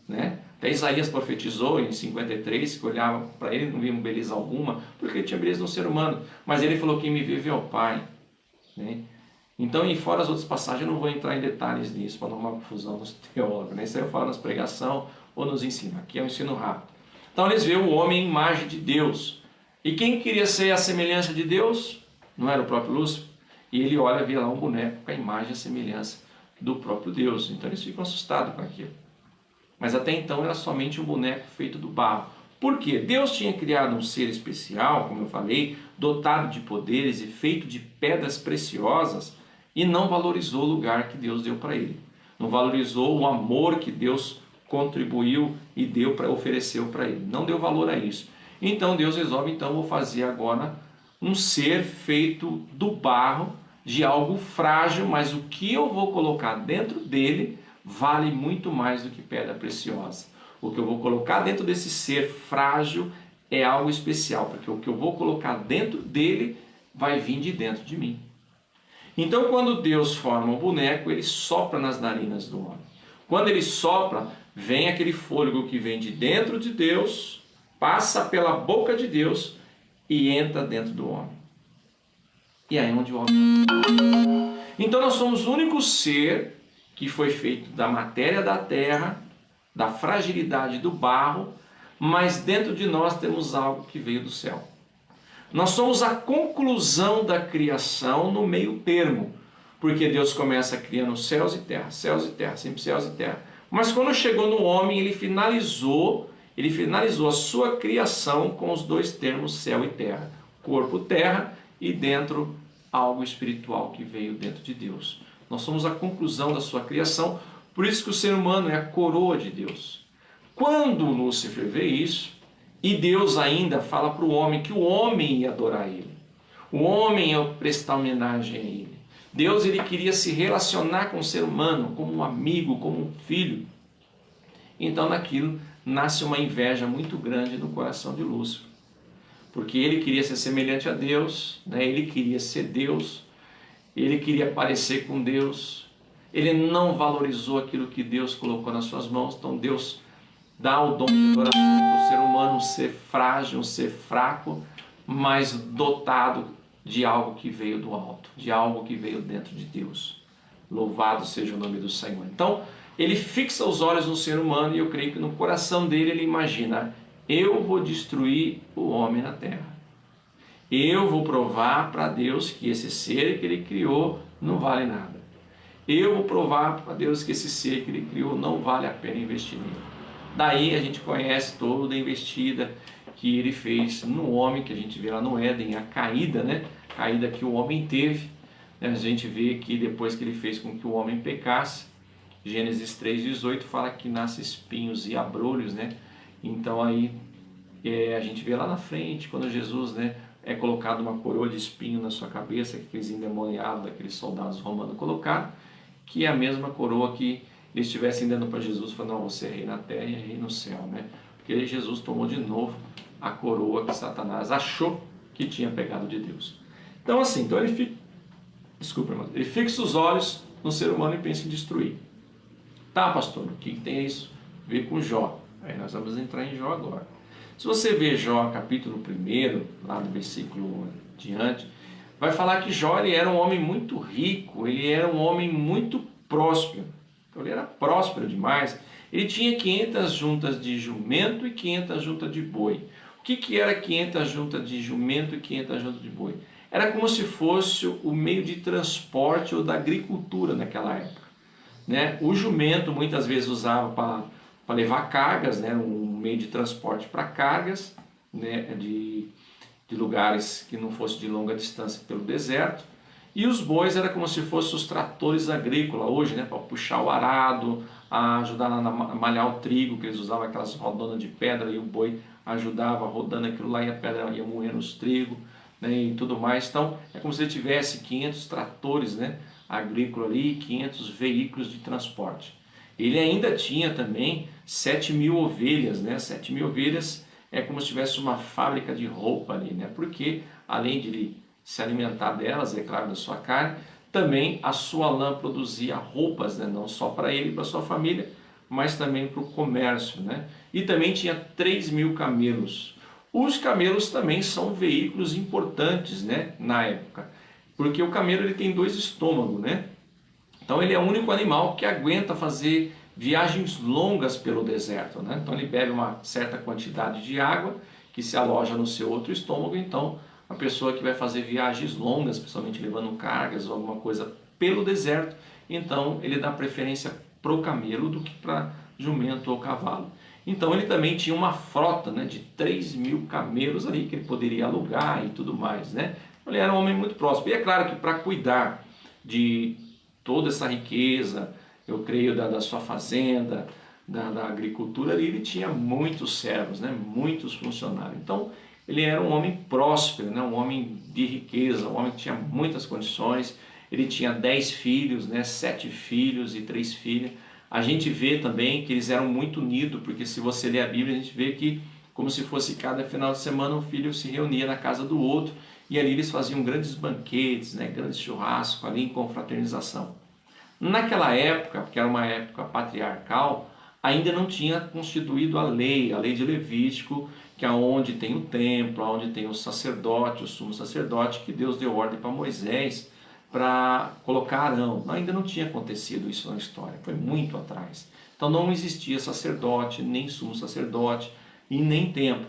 né? Até Isaías profetizou em 53, que olhava para ele e não via beleza alguma, porque ele tinha beleza no ser humano. Mas ele falou: quem me vê, vê o Pai, né? Então, e fora as outras passagens, eu não vou entrar em detalhes nisso, para não dar uma confusão nos teólogos, né? Isso aí eu falo nas pregações ou nos ensinos. Aqui é um ensino rápido. Então, eles veem o homem em imagem de Deus. E quem queria ser a semelhança de Deus? Não era o próprio Lúcifer? E ele olha e vê lá um boneco com a imagem e a semelhança do próprio Deus. Então, eles ficam assustados com aquilo. Mas até então era somente um boneco feito do barro. Por quê? Deus tinha criado um ser especial, como eu falei, dotado de poderes e feito de pedras preciosas, e não valorizou o lugar que Deus deu para ele. Não valorizou o amor que Deus contribuiu e ofereceu para ele. Não deu valor a isso. Então Deus resolve, vou fazer agora um ser feito do barro, de algo frágil, mas o que eu vou colocar dentro dele vale muito mais do que pedra preciosa. O que eu vou colocar dentro desse ser frágil é algo especial, porque o que eu vou colocar dentro dele vai vir de dentro de mim. Então, quando Deus forma o boneco, ele sopra nas narinas do homem. Quando ele sopra, vem aquele fôlego que vem de dentro de Deus, passa pela boca de Deus e entra dentro do homem. E aí é onde o homem nasce. Então nós somos o único ser que foi feito da matéria da terra, da fragilidade do barro, mas dentro de nós temos algo que veio do céu. Nós somos a conclusão da criação no meio termo, porque Deus começa criando céus e terra, sempre céus e terra. Mas quando chegou no homem, ele finalizou a sua criação com os dois termos céu e terra, corpo, terra, e dentro algo espiritual que veio dentro de Deus. Nós somos a conclusão da sua criação, por isso que o ser humano é a coroa de Deus. Quando Lúcifer vê isso, e Deus ainda fala para o homem que o homem ia adorar ele, o homem ia prestar homenagem a ele. Deus ele queria se relacionar com o ser humano como um amigo, como um filho. Então naquilo nasce uma inveja muito grande no coração de Lúcifer. Porque ele queria ser semelhante a Deus, ele queria ser Deus, ele queria parecer com Deus, ele não valorizou aquilo que Deus colocou nas suas mãos. Então Deus dá o dom de adoração para o ser humano, um ser frágil, um ser fraco, mas dotado de algo que veio do alto, de algo que veio dentro de Deus. Louvado seja o nome do Senhor. Então ele fixa os olhos no ser humano e eu creio que no coração dele ele imagina: eu vou destruir o homem na terra. Eu vou provar para Deus que esse ser que ele criou não vale nada. Eu vou provar para Deus que esse ser que ele criou não vale a pena investir nele. Daí a gente conhece toda a investida que ele fez no homem, que a gente vê lá no Éden, a caída, A caída que o homem teve. A gente vê que depois que ele fez com que o homem pecasse, Gênesis 3,18 fala que nasce espinhos e abrolhos, Então aí a gente vê lá na frente, quando Jesus é colocado uma coroa de espinho na sua cabeça, que aqueles endemoniados, aqueles soldados romanos colocaram, que é a mesma coroa que eles estivessem dando para Jesus, falando: não, você é rei na terra e é rei no céu, Porque Jesus tomou de novo a coroa que Satanás achou que tinha pegado de Deus. Então assim, ele fixa os olhos no ser humano e pensa em destruir. Tá, pastor, o que tem isso a ver com Jó? Aí nós vamos entrar em Jó agora. Se você ver Jó capítulo 1, lá do versículo diante, vai falar que Jó ele era um homem muito rico, ele era um homem muito próspero. Então ele era próspero demais. Ele tinha 500 juntas de jumento e 500 juntas de boi. O que era 500 juntas de jumento e 500 juntas de boi? Era como se fosse o meio de transporte ou da agricultura naquela época. O jumento muitas vezes usava para levar cargas, um meio de transporte para cargas, de lugares que não fosse de longa distância pelo deserto. E os bois era como se fossem os tratores agrícolas hoje, para puxar o arado, a ajudar a malhar o trigo, que eles usavam aquelas rodonas de pedra e o boi ajudava rodando aquilo lá e a pedra ia moendo os trigos, e tudo mais. Então é como se ele tivesse 500 tratores, agrícolas ali, 500 veículos de transporte. Ele ainda tinha também 7.000 ovelhas, 7.000 ovelhas é como se tivesse uma fábrica de roupa ali, porque além de ele se alimentar delas, é claro, da sua carne, também a sua lã produzia roupas, não só para ele e para sua família, mas também para o comércio, E também tinha 3.000 camelos. Os camelos também são veículos importantes, na época, porque o camelo ele tem 2 estômagos, Então ele é o único animal que aguenta fazer viagens longas pelo deserto, Então ele bebe uma certa quantidade de água que se aloja no seu outro estômago. Então a pessoa que vai fazer viagens longas, principalmente levando cargas ou alguma coisa pelo deserto, então ele dá preferência para o camelo do que para jumento ou cavalo. Então ele também tinha uma frota, né, de 3.000 camelos ali que ele poderia alugar e tudo mais, né? Ele era um homem muito próspero. E é claro que para cuidar de toda essa riqueza, eu creio, da sua fazenda, da agricultura ali, ele tinha muitos servos, né? Muitos funcionários. Então ele era um homem próspero, né? Um homem de riqueza, um homem que tinha muitas condições. Ele tinha 10 filhos, né? 7 filhos e 3 filhas. A gente vê também que eles eram muito unidos, porque se você ler a Bíblia, a gente vê que, como se fosse cada final de semana, um filho se reunia na casa do outro, e ali eles faziam grandes banquetes, né? Grandes churrascos ali em confraternização. Naquela época, que era uma época patriarcal, ainda não tinha constituído a lei de Levítico, que é onde tem o templo, onde tem o sacerdote, o sumo sacerdote, que Deus deu ordem para Moisés para colocar Arão. Ainda não tinha acontecido isso na história, foi muito atrás. Então não existia sacerdote, nem sumo sacerdote e nem templo.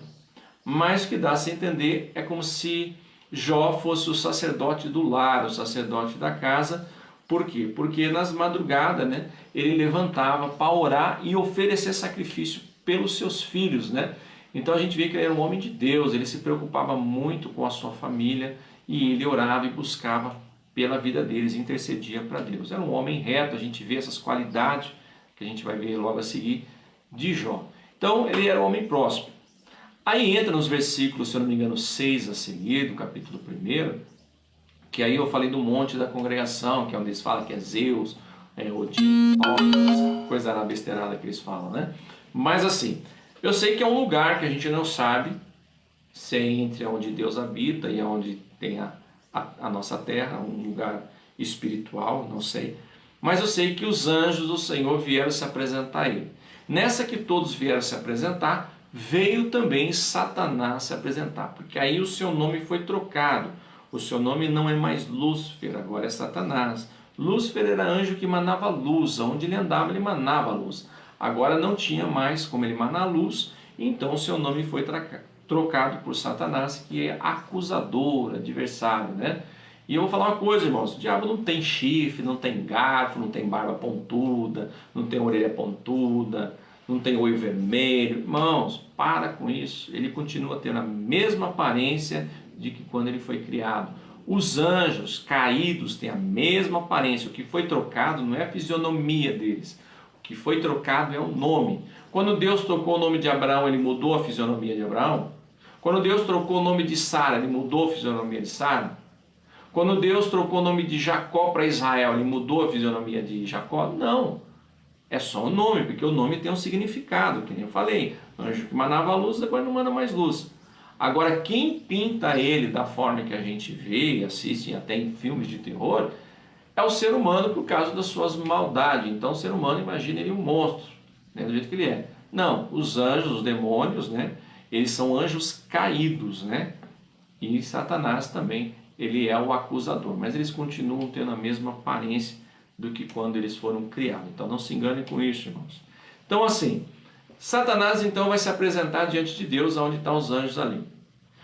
Mas o que dá-se a entender é como se Jó fosse o sacerdote do lar, o sacerdote da casa. Por quê? Porque nas madrugadas, né, ele levantava para orar e oferecer sacrifício pelos seus filhos, né? Então a gente vê que ele era um homem de Deus, ele se preocupava muito com a sua família e ele orava e buscava pela vida deles, intercedia para Deus. Era um homem reto, a gente vê essas qualidades que a gente vai ver logo a seguir de Jó. Então ele era um homem próspero. Aí entra nos versículos, se eu não me engano, 6 a seguir, do capítulo 1, que aí eu falei do monte da congregação, que é onde eles falam que é Zeus, Odin, coisa na besteirada que eles falam, né? Mas assim, eu sei que é um lugar que a gente não sabe se é entre onde Deus habita e onde tem a nossa terra, um lugar espiritual, não sei. Mas eu sei que os anjos do Senhor vieram se apresentar a ele. Nessa que todos vieram se apresentar, veio também Satanás se apresentar, porque aí o seu nome foi trocado. O seu nome não é mais Lúcifer, agora é Satanás. Lúcifer era anjo que manava luz, onde ele andava ele manava luz. Agora não tinha mais como ele manar luz, então o seu nome foi trocado por Satanás, que é acusador, adversário, né? E eu vou falar uma coisa, irmãos, o diabo não tem chifre, não tem garfo, não tem barba pontuda, não tem orelha pontuda, não tem olho vermelho. Irmãos, para com isso. Ele continua tendo a mesma aparência de que quando ele foi criado. Os anjos caídos têm a mesma aparência. O que foi trocado não é a fisionomia deles. O que foi trocado é o nome. Quando Deus trocou o nome de Abraão, ele mudou a fisionomia de Abraão? Quando Deus trocou o nome de Sara, ele mudou a fisionomia de Sara? Quando Deus trocou o nome de Jacó para Israel, ele mudou a fisionomia de Jacó? Não. É só o nome, porque o nome tem um significado, que nem eu falei. O anjo que manava luz, depois não manda mais luz. Agora, quem pinta ele da forma que a gente vê e assiste até em filmes de terror, é o ser humano por causa das suas maldades. Então o ser humano imagina ele um monstro, né, do jeito que ele é. Não, os anjos, os demônios, né, eles são anjos caídos, né? E Satanás também, ele é o acusador. Mas eles continuam tendo a mesma aparência do que quando eles foram criados. Então não se enganem com isso, irmãos. Então assim, Satanás então vai se apresentar diante de Deus, onde estão os anjos ali.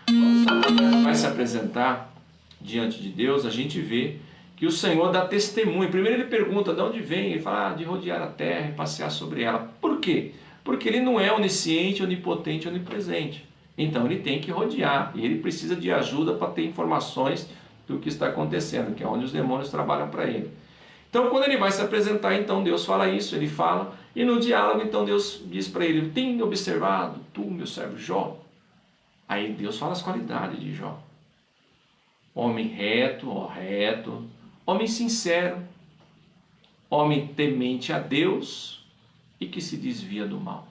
Quando Satanás vai se apresentar diante de Deus, a gente vê que o Senhor dá testemunho. Primeiro ele pergunta de onde vem, ele fala de rodear a terra e passear sobre ela. Por quê? Porque ele não é onisciente, onipotente, onipresente. Então ele tem que rodear, e ele precisa de ajuda para ter informações do que está acontecendo, que é onde os demônios trabalham para ele. Então quando ele vai se apresentar, então Deus fala isso, ele fala, e no diálogo então Deus diz para ele, tem observado tu, meu servo Jó? Aí Deus fala as qualidades de Jó. Homem reto, homem sincero, homem temente a Deus e que se desvia do mal.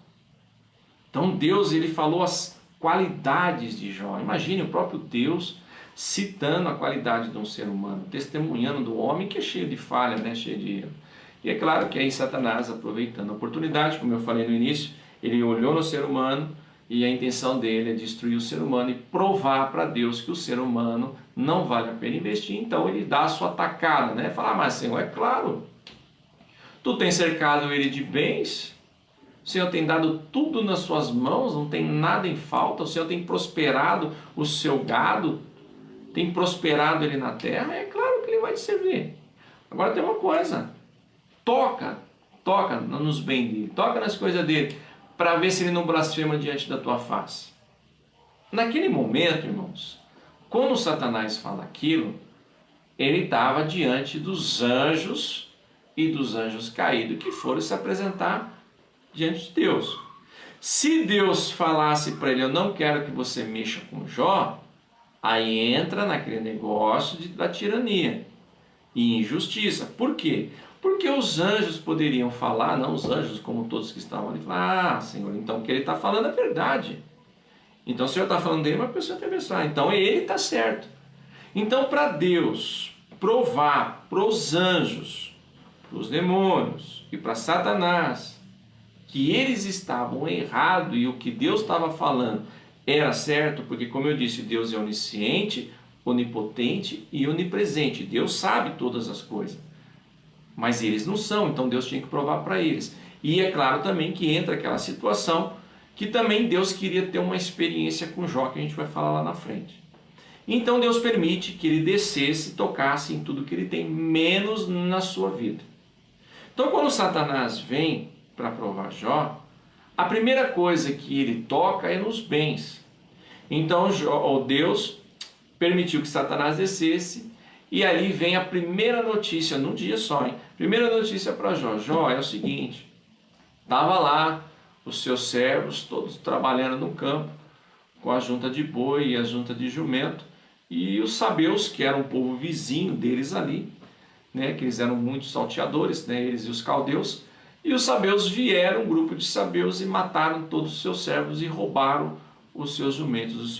Então Deus, ele falou as qualidades de Jó. Imagine o próprio Deus citando a qualidade de um ser humano, testemunhando do homem que é cheio de falha, né? Cheio de erro. E é claro que aí Satanás, aproveitando a oportunidade, como eu falei no início, ele olhou no ser humano e a intenção dele é destruir o ser humano e provar para Deus que o ser humano não vale a pena investir. Então ele dá a sua atacada, né? Fala, mas Senhor, é claro, tu tens cercado ele de bens, o Senhor tem dado tudo nas suas mãos, não tem nada em falta, o Senhor tem prosperado o seu gado, tem prosperado ele na terra, é claro que ele vai te servir. Agora tem uma coisa, toca toca nos bens dele, toca nas coisas dele, para ver se ele não blasfema diante da tua face. Naquele momento, irmãos, quando Satanás fala aquilo, ele estava diante dos anjos e dos anjos caídos que foram se apresentar diante de Deus. Se Deus falasse para ele, eu não quero que você mexa com Jó, aí entra naquele negócio da tirania e injustiça. Por quê? Porque os anjos poderiam falar, não os anjos como todos que estavam ali, falar, Senhor, então o que ele está falando é verdade. Então o Senhor está falando dele, mas a pessoa tem que pensar, então ele está certo. Então para Deus provar para os anjos, para os demônios e para Satanás que eles estavam errados e o que Deus estava falando era certo, porque como eu disse, Deus é onisciente, onipotente e onipresente. Deus sabe todas as coisas, mas eles não são, então Deus tinha que provar para eles. E é claro também que entra aquela situação que também Deus queria ter uma experiência com Jó, que a gente vai falar lá na frente. Então Deus permite que ele descesse, tocasse em tudo que ele tem, menos na sua vida. Então quando Satanás vem para provar Jó, a primeira coisa que ele toca é nos bens. Então Deus permitiu que Satanás descesse, e ali vem a primeira notícia, num dia só, hein? Primeira notícia para Jó. Jó, é o seguinte, estava lá os seus servos todos trabalhando no campo, com a junta de boi e a junta de jumento, e os sabeus, que eram um povo vizinho deles ali, né, que eles eram muitos salteadores, né, eles e os caldeus, e os sabeus vieram, um grupo de sabeus, e mataram todos os seus servos e roubaram os seus jumentos, os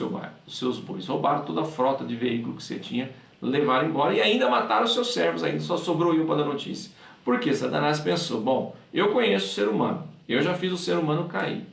seus bois. Roubaram toda a frota de veículo que você tinha, levaram embora e ainda mataram os seus servos, ainda só sobrou eu para dar notícia. Por quê? Satanás pensou, bom, eu conheço o ser humano, eu já fiz o ser humano cair.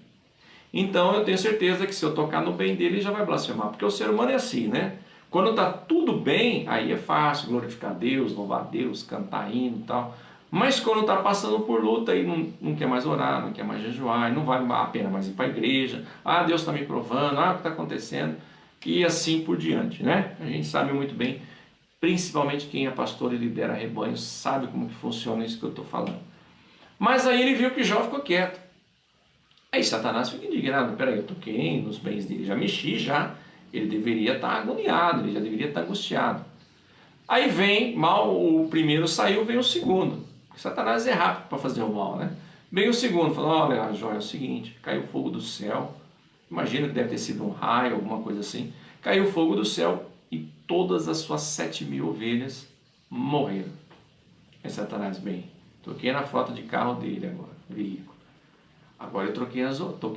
Então eu tenho certeza que se eu tocar no bem dele, ele já vai blasfemar, porque o ser humano é assim, né? Quando está tudo bem, aí é fácil glorificar Deus, louvar Deus, cantar hino e tal. Mas quando está passando por luta, aí não quer mais orar, não quer mais jejuar, não vale a pena mais ir para a igreja. Ah, Deus está me provando, o que está acontecendo? E assim por diante, né? A gente sabe muito bem, principalmente quem é pastor e lidera rebanho, sabe como que funciona isso que eu estou falando. Mas aí ele viu que Jó ficou quieto. Aí Satanás fica indignado, peraí, eu toquei nos bens dele, já mexi já, ele deveria estar agoniado, ele já deveria estar angustiado. Aí vem, mal o primeiro saiu, vem o segundo. Satanás é rápido para fazer o mal, né? Vem o segundo, fala, olha, Jó, é o seguinte, caiu fogo do céu, imagina que deve ter sido um raio, alguma coisa assim, caiu fogo do céu e todas as suas 7.000 ovelhas morreram. Aí Satanás, bem, toquei na frota de carro dele agora, veículo. Agora eu toquei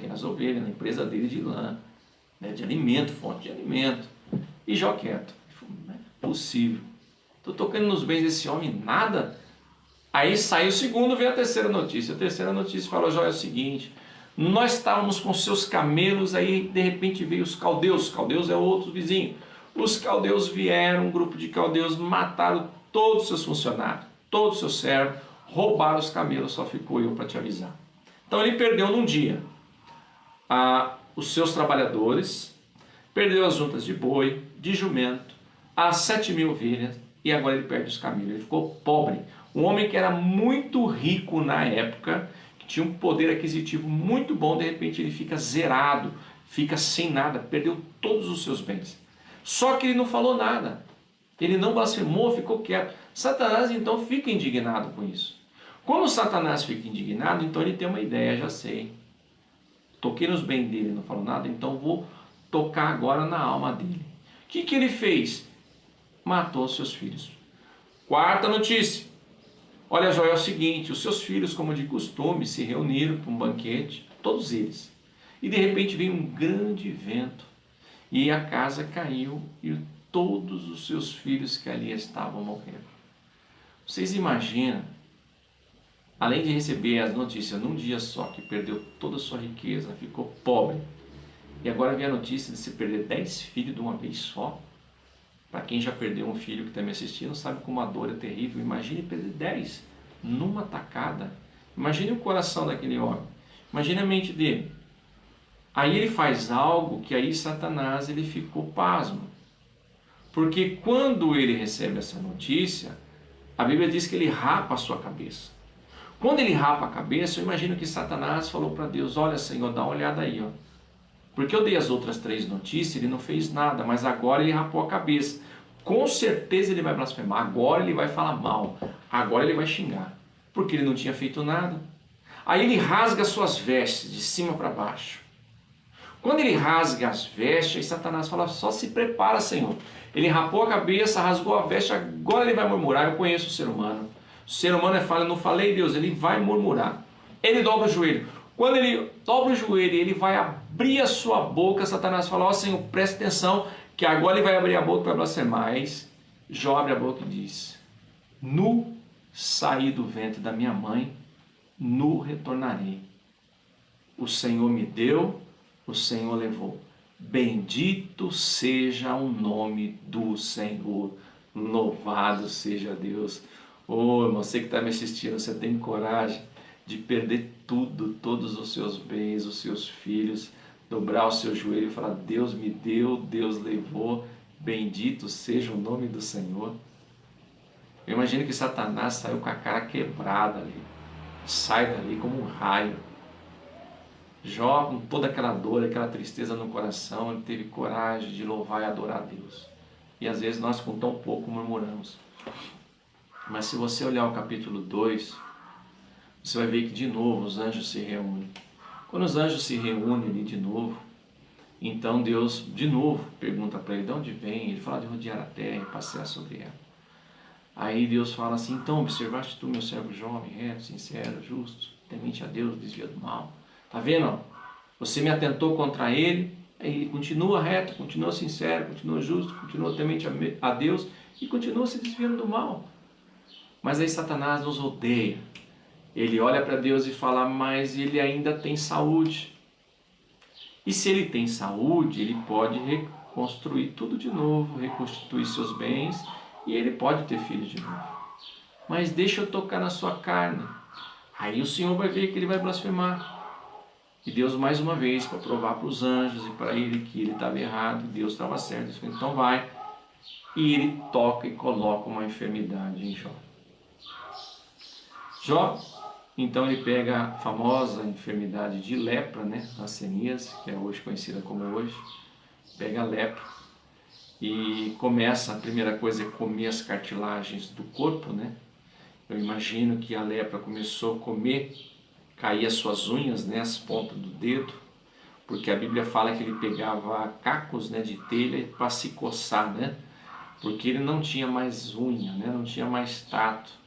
nas ovelhas, na empresa dele de lã, né, de alimento, fonte de alimento. E Jó quieto. Não é possível. Estou tocando nos bens desse homem, nada. Aí sai o segundo, vem a terceira notícia. A terceira notícia fala, Jó, é o seguinte, nós estávamos com seus camelos, aí de repente veio os caldeus. Os caldeus é outro vizinho. Os caldeus vieram, um grupo de caldeus, mataram todos os seus funcionários, todos os seus servos, roubaram os camelos, só ficou eu para te avisar. Então ele perdeu num dia os seus trabalhadores, perdeu as juntas de boi, de jumento, as 7.000 ovelhas, e agora ele perde os camelos. Ele ficou pobre. Um homem que era muito rico na época, que tinha um poder aquisitivo muito bom, de repente ele fica zerado, fica sem nada, perdeu todos os seus bens. Só que ele não falou nada, ele não blasfemou, ficou quieto. Satanás então fica indignado com isso. Quando Satanás fica indignado, então ele tem uma ideia, já sei. Toquei nos bens dele, não falou nada, então vou tocar agora na alma dele. O que ele fez? Matou os seus filhos. Quarta notícia. Olha, Jó, é o seguinte, os seus filhos, como de costume, se reuniram para um banquete, todos eles. E de repente veio um grande vento, e a casa caiu, e todos os seus filhos que ali estavam morreram. Vocês imaginam, além de receber as notícias num dia só, que perdeu toda a sua riqueza, ficou pobre, e agora vem a notícia de se perder 10 filhos de uma vez só. Para quem já perdeu um filho que está me assistindo, sabe como a dor é terrível. Imagine perder 10 numa tacada. Imagine o coração daquele homem. Imagine a mente dele. Aí ele faz algo que aí Satanás ele ficou pasmo. Porque quando ele recebe essa notícia, a Bíblia diz que ele rapa a sua cabeça. Quando ele rapa a cabeça, eu imagino que Satanás falou para Deus: olha, Senhor, dá uma olhada aí, ó. Porque eu dei as outras 3 notícias, ele não fez nada, mas agora ele rapou a cabeça. Com certeza ele vai blasfemar, agora ele vai falar mal, agora ele vai xingar, porque ele não tinha feito nada. Aí ele rasga suas vestes de cima para baixo. Quando ele rasga as vestes, aí Satanás fala: só se prepara, Senhor. Ele rapou a cabeça, rasgou a veste, agora ele vai murmurar. Eu conheço o ser humano. O ser humano é falho, não falei, Deus, ele vai murmurar. Ele dobra o joelho. Quando ele dobra o joelho, ele vai abrir a sua boca. Satanás fala: ó, Senhor, preste atenção, que agora ele vai abrir a boca para blasfemar. Mas Jó abre a boca e diz: nu saí do ventre da minha mãe, nu retornarei. O Senhor me deu, o Senhor levou. Bendito seja o nome do Senhor. Louvado seja Deus. Ô, irmão, você que está me assistindo, você tem coragem de perder tudo, todos os seus bens, os seus filhos, dobrar o seu joelho e falar: Deus me deu, Deus levou, bendito seja o nome do Senhor. Eu imagino que Satanás saiu com a cara quebrada ali, sai dali como um raio. Jó, com toda aquela dor, aquela tristeza no coração, ele teve coragem de louvar e adorar a Deus. E às vezes nós com tão pouco murmuramos. Mas se você olhar o capítulo 2, você vai ver que de novo os anjos se reúnem. Quando os anjos se reúnem ali de novo, então Deus de novo pergunta para ele: de onde vem? Ele fala de rodear a terra e passear sobre ela. Aí Deus fala assim: então observaste tu meu servo jovem, reto, sincero, justo, temente a Deus, desvia do mal. Tá vendo? Você me atentou contra ele, ele continua reto, continua sincero, continua justo, continua temente a Deus e continua se desviando do mal. Mas aí Satanás nos odeia. Ele olha para Deus e fala: mas ele ainda tem saúde. E se ele tem saúde, ele pode reconstruir tudo de novo, reconstituir seus bens, e ele pode ter filhos de novo. Mas deixa eu tocar na sua carne. Aí o Senhor vai ver que ele vai blasfemar. E Deus, mais uma vez, para provar para os anjos e para ele que ele estava errado, Deus estava certo. Ele falou: então vai. E ele toca e coloca uma enfermidade em Jó. Jó, então ele pega a famosa enfermidade de lepra, né? A ceníase, que é hoje conhecida como hoje. Pega a lepra e começa, a primeira coisa é comer as cartilagens do corpo, né? Eu imagino que a lepra começou a comer, cair as suas unhas, né, as pontas do dedo, porque a Bíblia fala que ele pegava cacos, né, de telha para se coçar, né? Porque ele não tinha mais unha, né? Não tinha mais tato.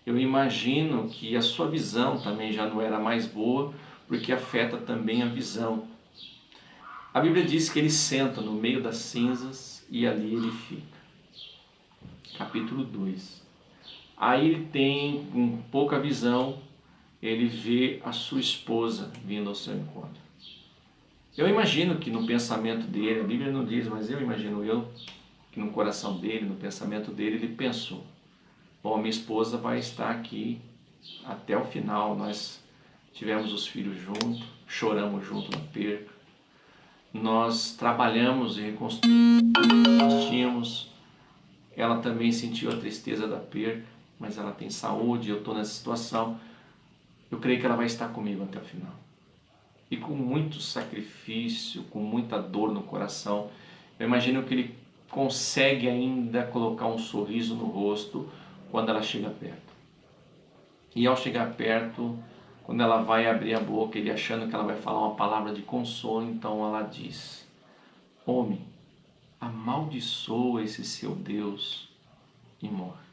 Eu imagino que a sua visão também já não era mais boa, porque afeta também a visão. A Bíblia diz que ele senta no meio das cinzas e ali ele fica. Capítulo 2. Aí ele tem, com pouca visão, ele vê a sua esposa vindo ao seu encontro. Eu imagino que no pensamento dele, a Bíblia não diz, mas eu imagino que no coração dele, no pensamento dele, ele pensou: bom, minha esposa vai estar aqui até o final, nós tivemos os filhos juntos, choramos junto na perca, nós trabalhamos e reconstruímos, nós tínhamos, ela também sentiu a tristeza da perca, mas ela tem saúde, eu estou nessa situação, eu creio que ela vai estar comigo até o final. E com muito sacrifício, com muita dor no coração, eu imagino que ele consegue ainda colocar um sorriso no rosto quando ela chega perto. E ao chegar perto, quando ela vai abrir a boca, ele achando que ela vai falar uma palavra de consolo, então ela diz: homem, amaldiçoa esse seu Deus e morre.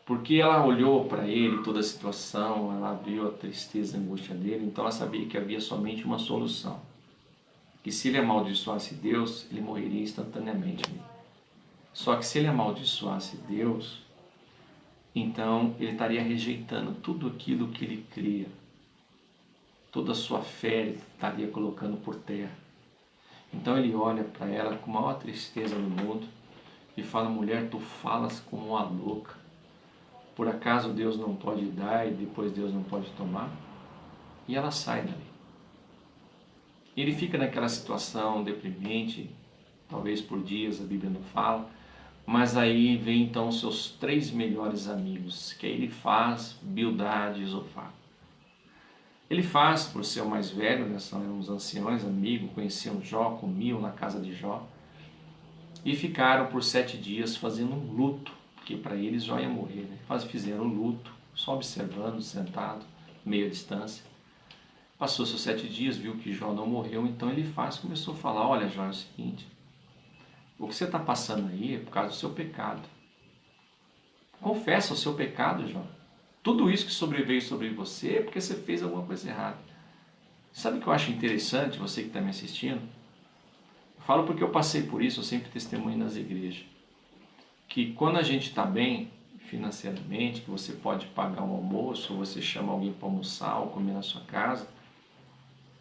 Porque ela olhou para ele, toda a situação, ela viu a tristeza e a angústia dele, então ela sabia que havia somente uma solução. Que se ele amaldiçoasse Deus, ele morreria instantaneamente. Só que se ele amaldiçoasse Deus, então ele estaria rejeitando tudo aquilo que ele cria. Toda a sua fé ele estaria colocando por terra. Então ele olha para ela com a maior tristeza do mundo e fala: mulher, tu falas como uma louca. Por acaso Deus não pode dar e depois Deus não pode tomar? E ela sai dali. Ele fica naquela situação deprimente, talvez por dias, a Bíblia não fala, Mas aí vem então os seus 3 melhores amigos, que aí ele faz Bildade e Zofar. Ele faz, por ser o mais velho, né, são uns anciões, amigos, conheciam Jó, comiam na casa de Jó, e ficaram por 7 dias fazendo um luto, porque para eles Jó ia morrer, né? Fizeram luto, só observando, sentado, meio à distância. Passou seus 7 dias, viu que Jó não morreu, então ele começou a falar, olha Jó, é o seguinte, o que você está passando aí é por causa do seu pecado. Confessa o seu pecado, Jó. Tudo isso que sobreveio sobre você é porque você fez alguma coisa errada. Sabe o que eu acho interessante, você que está me assistindo? Eu falo porque eu passei por isso, eu sempre testemunho nas igrejas. Que quando a gente está bem financeiramente, que você pode pagar um almoço, ou você chama alguém para almoçar ou comer na sua casa,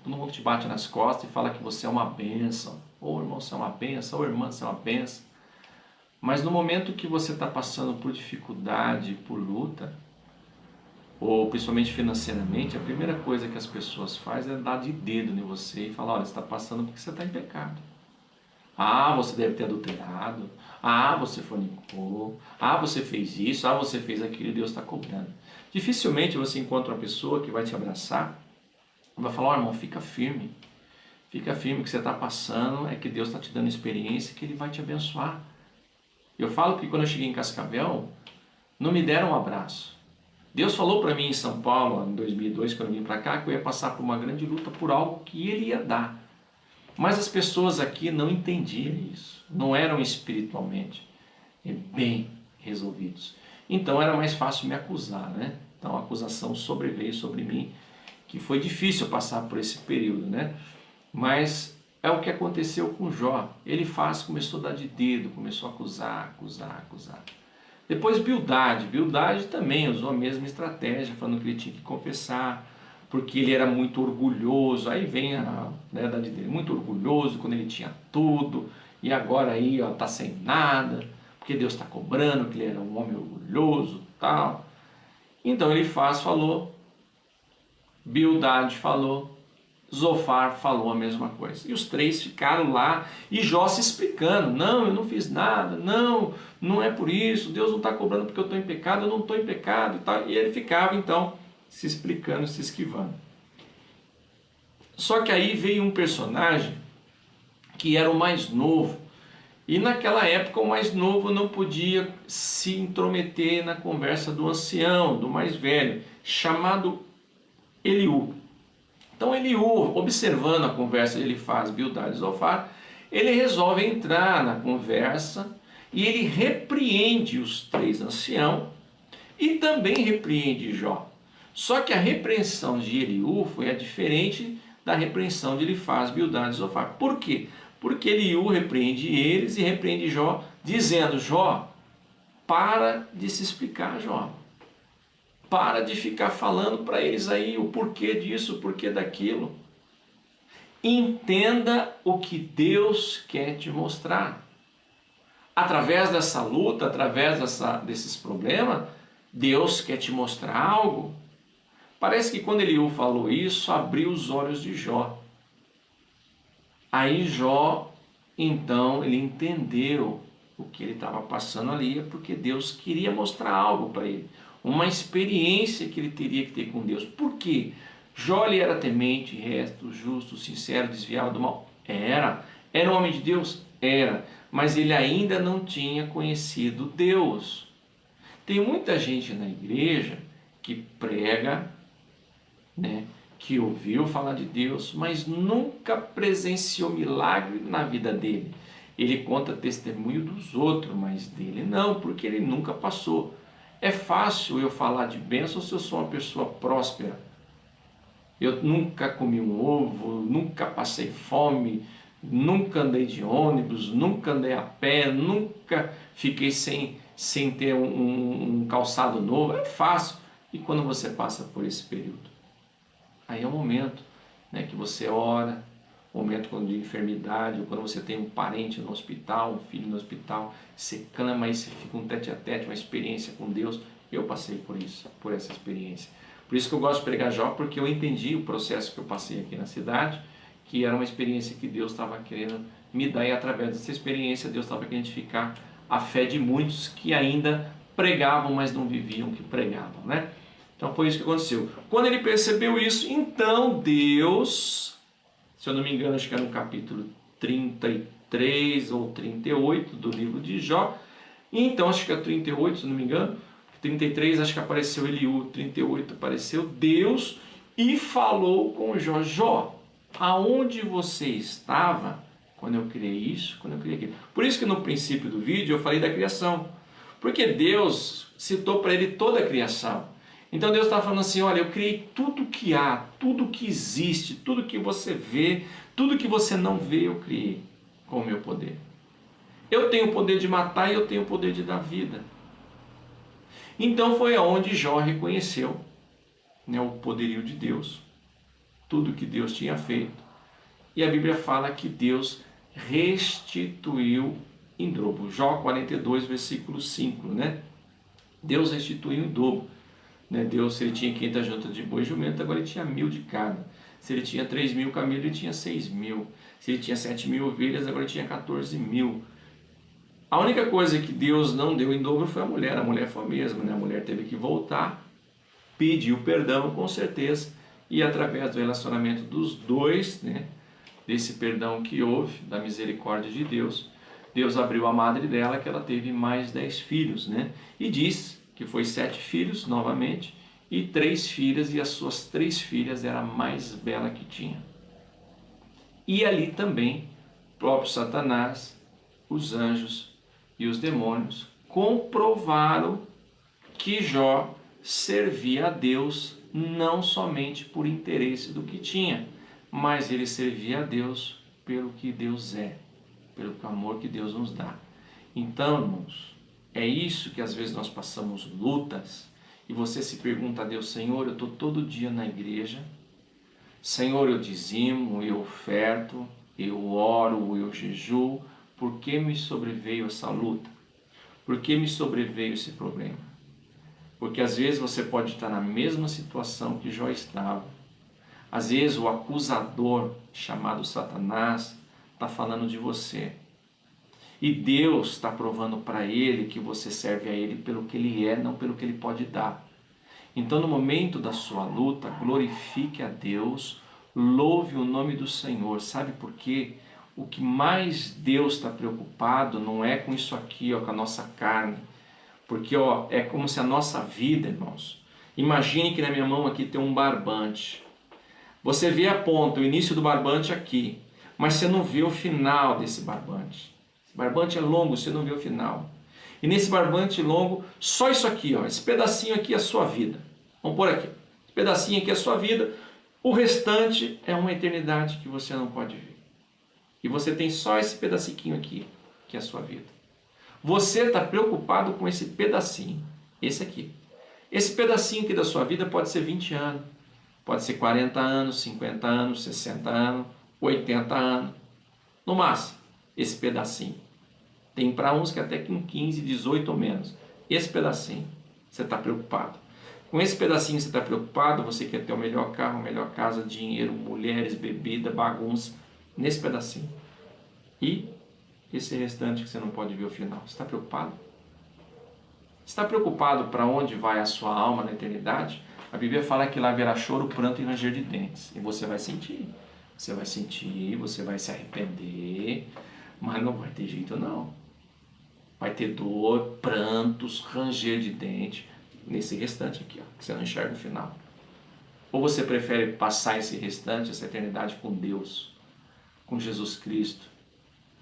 todo mundo te bate nas costas e fala que você é uma bênção. Ou irmão, você é uma bênção, ou irmã, você é uma bênção. Mas no momento que você está passando por dificuldade, por luta, ou principalmente financeiramente, a primeira coisa que as pessoas fazem é dar de dedo em você e falar, olha, você está passando porque você está em pecado. Ah, você deve ter adulterado. Ah, você fornicou. Ah, você fez isso. Ah, você fez aquilo e Deus está cobrando. Dificilmente você encontra uma pessoa que vai te abraçar e vai falar, irmão, fica firme. Fica firme, o que você está passando é que Deus está te dando experiência que Ele vai te abençoar. Eu falo que quando eu cheguei em Cascavel, não me deram um abraço. Deus falou para mim em São Paulo, em 2002, quando eu vim para cá, que eu ia passar por uma grande luta por algo que Ele ia dar. Mas as pessoas aqui não entendiam isso, não eram espiritualmente bem resolvidos. Então era mais fácil me acusar, né? Então a acusação sobreveio sobre mim, que foi difícil passar por esse período, né? Mas é o que aconteceu com Jó. Ele começou a dar de dedo, começou a acusar. Depois Bildade também usou a mesma estratégia, falando que ele tinha que confessar, porque ele era muito orgulhoso. Aí vem a verdade dele, muito orgulhoso quando ele tinha tudo, e agora aí está sem nada, porque Deus está cobrando que ele era um homem orgulhoso, tal. Então ele falou, Bildade falou, Zofar falou a mesma coisa. E os 3 ficaram lá e Jó se explicando. Não, eu não fiz nada. Não, não é por isso. Deus não está cobrando porque eu estou em pecado. Eu não estou em pecado. E ele ficava então se explicando, se esquivando. Só que aí veio um personagem que era o mais novo. E naquela época o mais novo não podia se intrometer na conversa do ancião, do mais velho, chamado Eliú. Então Eliú, observando a conversa que ele faz, Bildade e Zofar, ele resolve entrar na conversa e ele repreende os 3 anciãos e também repreende Jó. Só que a repreensão de Eliú foi a diferente da repreensão de Elifaz, Bildade e Zofar. Por quê? Porque Eliú repreende eles e repreende Jó, dizendo, Jó, para de se explicar, Jó. Para de ficar falando para eles aí o porquê disso, o porquê daquilo. Entenda o que Deus quer te mostrar. Através dessa luta, através desses problemas, Deus quer te mostrar algo. Parece que quando Eliú falou isso, abriu os olhos de Jó. Aí Jó, então, ele entendeu o que ele estava passando ali, porque Deus queria mostrar algo para ele. Uma experiência que ele teria que ter com Deus. Por quê? Jó ele era temente, reto, justo, sincero, desviado do mal? Era. Era um homem de Deus? Era. Mas ele ainda não tinha conhecido Deus. Tem muita gente na igreja que prega, né, que ouviu falar de Deus, mas nunca presenciou milagre na vida dele. Ele conta testemunho dos outros, mas dele não, porque ele nunca passou. É fácil eu falar de bênção se eu sou uma pessoa próspera. Eu nunca comi um ovo, nunca passei fome, nunca andei de ônibus, nunca andei a pé, nunca fiquei sem ter um calçado novo. É fácil. E quando você passa por esse período? Aí é o momento, né, que você ora, o momento de enfermidade, ou quando você tem um parente no hospital, um filho no hospital, você clama e você fica um tete-a-tete, uma experiência com Deus. Eu passei por isso, por essa experiência. Por isso que eu gosto de pregar Jó, porque eu entendi o processo que eu passei aqui na cidade, que era uma experiência que Deus estava querendo me dar, e através dessa experiência Deus estava querendo ficar a fé de muitos que ainda pregavam, mas não viviam o que pregavam, né? Então foi isso que aconteceu. Quando ele percebeu isso, então Deus, se eu não me engano, acho que era no capítulo 33 ou 38 do livro de Jó, então acho que é 38, se eu não me engano, 33 acho que apareceu Eliú, 38 apareceu Deus e falou com Jó: Jó, aonde você estava quando eu criei isso, quando eu criei aquilo? Por isso que no princípio do vídeo eu falei da criação, porque Deus citou para ele toda a criação. Então Deus está falando assim: olha, eu criei tudo que há, tudo que existe, tudo que você vê, tudo que você não vê, eu criei com o meu poder. Eu tenho o poder de matar e eu tenho o poder de dar vida. Então foi aonde Jó reconheceu, né, o poderio de Deus, tudo que Deus tinha feito. E a Bíblia fala que Deus restituiu em dobro. Jó 42, versículo 5, né? Deus restituiu em dobro. Né? Deus, se ele tinha 500 juntas de boi e jumento, agora ele tinha 1.000 de cada. Se ele tinha 3.000 camelos, ele tinha 6.000. Se ele tinha 7.000 ovelhas, agora ele tinha 14.000. A única coisa que Deus não deu em dobro foi a mulher foi a mesma, né? A mulher teve que voltar, pediu perdão com certeza, e através do relacionamento dos dois, né, desse perdão que houve, da misericórdia de Deus, Deus abriu a madre dela, que ela teve mais 10 filhos, né? E diz que foi 7 filhos novamente, e 3 filhas, e as suas 3 filhas era a mais bela que tinha. E ali também, o próprio Satanás, os anjos e os demônios comprovaram que Jó servia a Deus não somente por interesse do que tinha, mas ele servia a Deus pelo que Deus é, pelo amor que Deus nos dá. Então, irmãos, é isso que às vezes nós passamos lutas e você se pergunta a Deus: Senhor, eu estou todo dia na igreja, Senhor, eu dizimo, eu oferto, eu oro, eu jejuo. Por que me sobreveio essa luta? Por que me sobreveio esse problema? Porque às vezes você pode estar na mesma situação que Jó estava. Às vezes o acusador, chamado Satanás, está falando de você. E Deus está provando para ele que você serve a ele pelo que ele é, não pelo que ele pode dar. Então, no momento da sua luta, glorifique a Deus, louve o nome do Senhor. Sabe por quê? O que mais Deus está preocupado não é com isso aqui, ó, com a nossa carne. Porque ó, é como se a nossa vida, irmãos... Imagine que na minha mão aqui tem um barbante. Você vê a ponta, o início do barbante aqui, mas você não vê o final desse barbante. Esse barbante é longo, você não vê o final. E nesse barbante longo, só isso aqui, ó, esse pedacinho aqui é a sua vida. Vamos pôr aqui. Esse pedacinho aqui é a sua vida. O restante é uma eternidade que você não pode ver. E você tem só esse pedacinho aqui, que é a sua vida. Você está preocupado com esse pedacinho, esse aqui. Esse pedacinho aqui da sua vida pode ser 20 anos, pode ser 40 anos, 50 anos, 60 anos, 80 anos. No máximo, esse pedacinho. Tem para uns que até com 15, 18 ou menos. Esse pedacinho, você está preocupado. Com esse pedacinho você está preocupado, você quer ter o melhor carro, a melhor casa, dinheiro, mulheres, bebida, bagunça. Nesse pedacinho. E esse restante que você não pode ver o final. Você está preocupado? Você está preocupado para onde vai a sua alma na eternidade? A Bíblia fala que lá haverá choro, pranto e ranger de dentes. E você vai sentir. Você vai sentir, você vai se arrepender, mas não vai ter jeito não. Vai ter dor, prantos, ranger de dente, nesse restante aqui, ó, que você não enxerga o final. Ou você prefere passar esse restante, essa eternidade com Deus, com Jesus Cristo,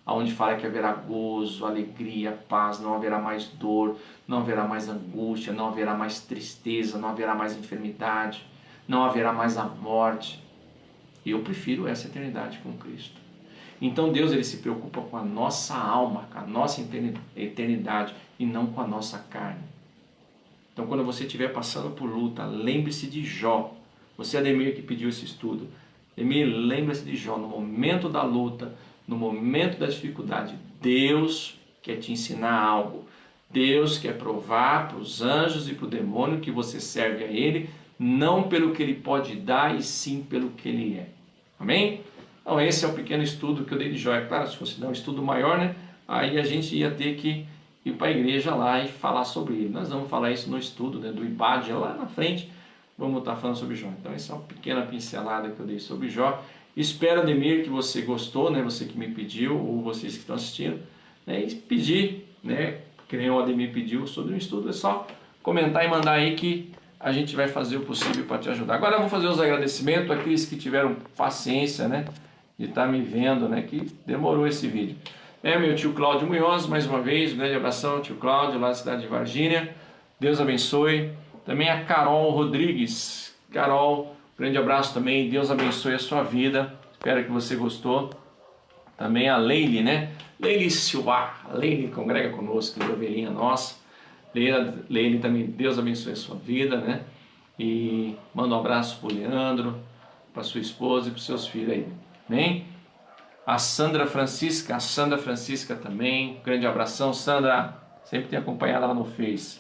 onde fala que haverá gozo, alegria, paz, não haverá mais dor, não haverá mais angústia, não haverá mais tristeza, não haverá mais enfermidade, não haverá mais a morte. Eu prefiro essa eternidade com Cristo. Então Deus, ele se preocupa com a nossa alma, com a nossa eternidade e não com a nossa carne. Então quando você estiver passando por luta, lembre-se de Jó. Você, Ademir, que pediu esse estudo, Ademir, lembre-se de Jó. No momento da luta, no momento da dificuldade, Deus quer te ensinar algo. Deus quer provar para os anjos e para o demônio que você serve a Ele, não pelo que Ele pode dar, e sim pelo que Ele é. Amém? Então esse é o pequeno estudo que eu dei de Jó. É claro, se fosse dar um estudo maior, né, aí a gente ia ter que ir para a igreja lá e falar sobre ele. Nós vamos falar isso no estudo, né, do IBAD, lá na frente, vamos estar falando sobre Jó. Então essa é uma pequena pincelada que eu dei sobre Jó. Espero, Ademir, que você gostou, né, você que me pediu, ou vocês que estão assistindo, né, e pedir, né, que nem o Ademir pediu sobre o estudo, é só comentar e mandar aí que a gente vai fazer o possível para te ajudar. Agora eu vou fazer os agradecimentos àqueles que tiveram paciência, né, de estar me vendo, né, que demorou esse vídeo. Meu tio Cláudio Munhoz, mais uma vez, um grande abração, tio Cláudio, lá da cidade de Varginha. Deus abençoe. Também a Carol Rodrigues. Carol, grande abraço também, Deus abençoe a sua vida. Espero que você gostou. Também a Leile, né? Leile Silva, a Leile congrega conosco, que é ovelhinha nossa. Leile também, Deus abençoe a sua vida, né? E manda um abraço para o Leandro, para sua esposa e para os seus filhos aí. Amém? A Sandra Francisca também, grande abração, Sandra, sempre tem acompanhado lá no Face.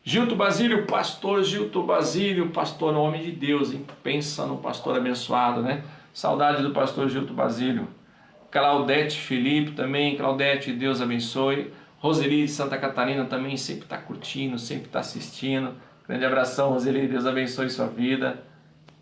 Gilto Basílio, pastor Gilto Basílio, pastor no homem de Deus, hein? Pensa no pastor abençoado, né? Saudade do pastor Gilto Basílio. Claudete Felipe também, Claudete, Deus abençoe. Roseli de Santa Catarina também sempre está curtindo, sempre está assistindo. Grande abração, Roseli, Deus abençoe sua vida.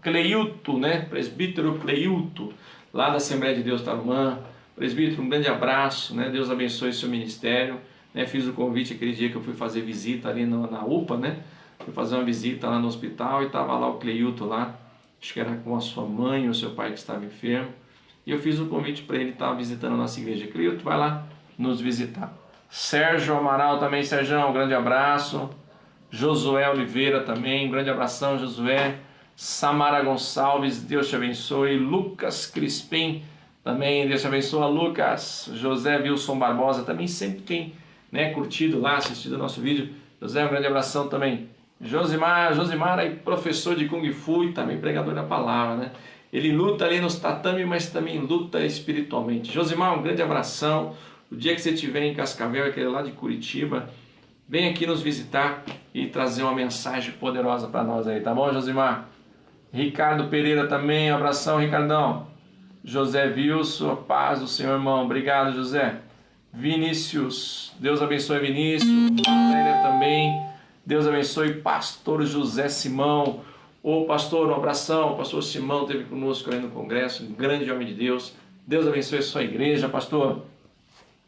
Cleilto, né? Presbítero Cleilto, lá da Assembleia de Deus Tarumã. Presbítero, um grande abraço, né? Deus abençoe seu ministério. Né? Fiz o convite aquele dia que eu fui fazer visita ali na UPA, né? Fui fazer uma visita lá no hospital e estava lá o Cleilto lá. Acho que era com a sua mãe ou seu pai que estava enfermo. E eu fiz o convite para ele estar visitando a nossa igreja. Cleilto, vai lá nos visitar. Sérgio Amaral também, Sérgio, um grande abraço. Josué Oliveira também, um grande abração, Josué. Samara Gonçalves, Deus te abençoe. Lucas Crispim, também, Deus te abençoe. Lucas, José Wilson Barbosa, também sempre tem, né, curtido lá, assistido o nosso vídeo. José, um grande abração também. Josimar aí, professor de Kung Fu e também pregador da palavra, né? Ele luta ali nos tatame, mas também luta espiritualmente. Josimar, um grande abração. O dia que você estiver em Cascavel, aquele lá de Curitiba, vem aqui nos visitar e trazer uma mensagem poderosa para nós aí, tá bom, Josimar? Ricardo Pereira também, um abração, Ricardão. José Wilson, a paz do Senhor, irmão. Obrigado, José. Vinícius, Deus abençoe, Vinícius. Valéria também, Deus abençoe. Pastor José Simão. Ô pastor, um abração. O pastor Simão esteve conosco aí no congresso, um grande homem de Deus. Deus abençoe a sua igreja, pastor.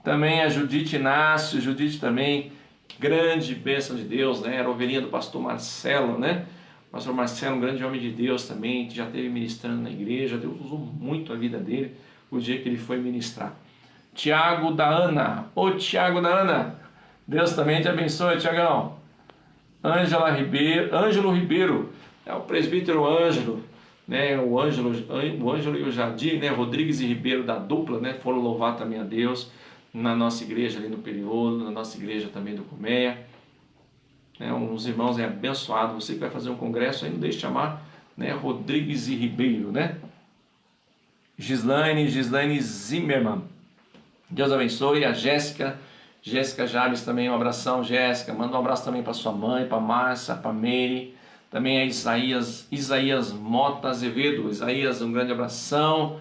Também a Judite Inácio, Judite também, grande bênção de Deus, né? Era a ovelhinha do pastor Marcelo, né? O pastor Marcelo, um grande homem de Deus também, que já esteve ministrando na igreja. Deus usou muito a vida dele o dia que ele foi ministrar. Tiago da Ana, ô Tiago da Ana, Deus também te abençoe, Tiagão. Ângelo Ribeiro, é o presbítero Ângelo, né? O Ângelo e o Jardim, né? Rodrigues e Ribeiro da dupla, né? Foram louvar também a Deus na nossa igreja ali no Periolo, na nossa igreja também do Cumeia. Uns irmãos abençoados. Você que vai fazer um congresso aí, não deixe de chamar, né? Rodrigues e Ribeiro, né? Gislaine Zimmermann, Deus abençoe. A Jéssica Jabes também, um abração, Jéssica. Manda um abraço também para sua mãe, para Márcia, para Mary. Também a Isaías Mota Azevedo. Isaías, um grande abração.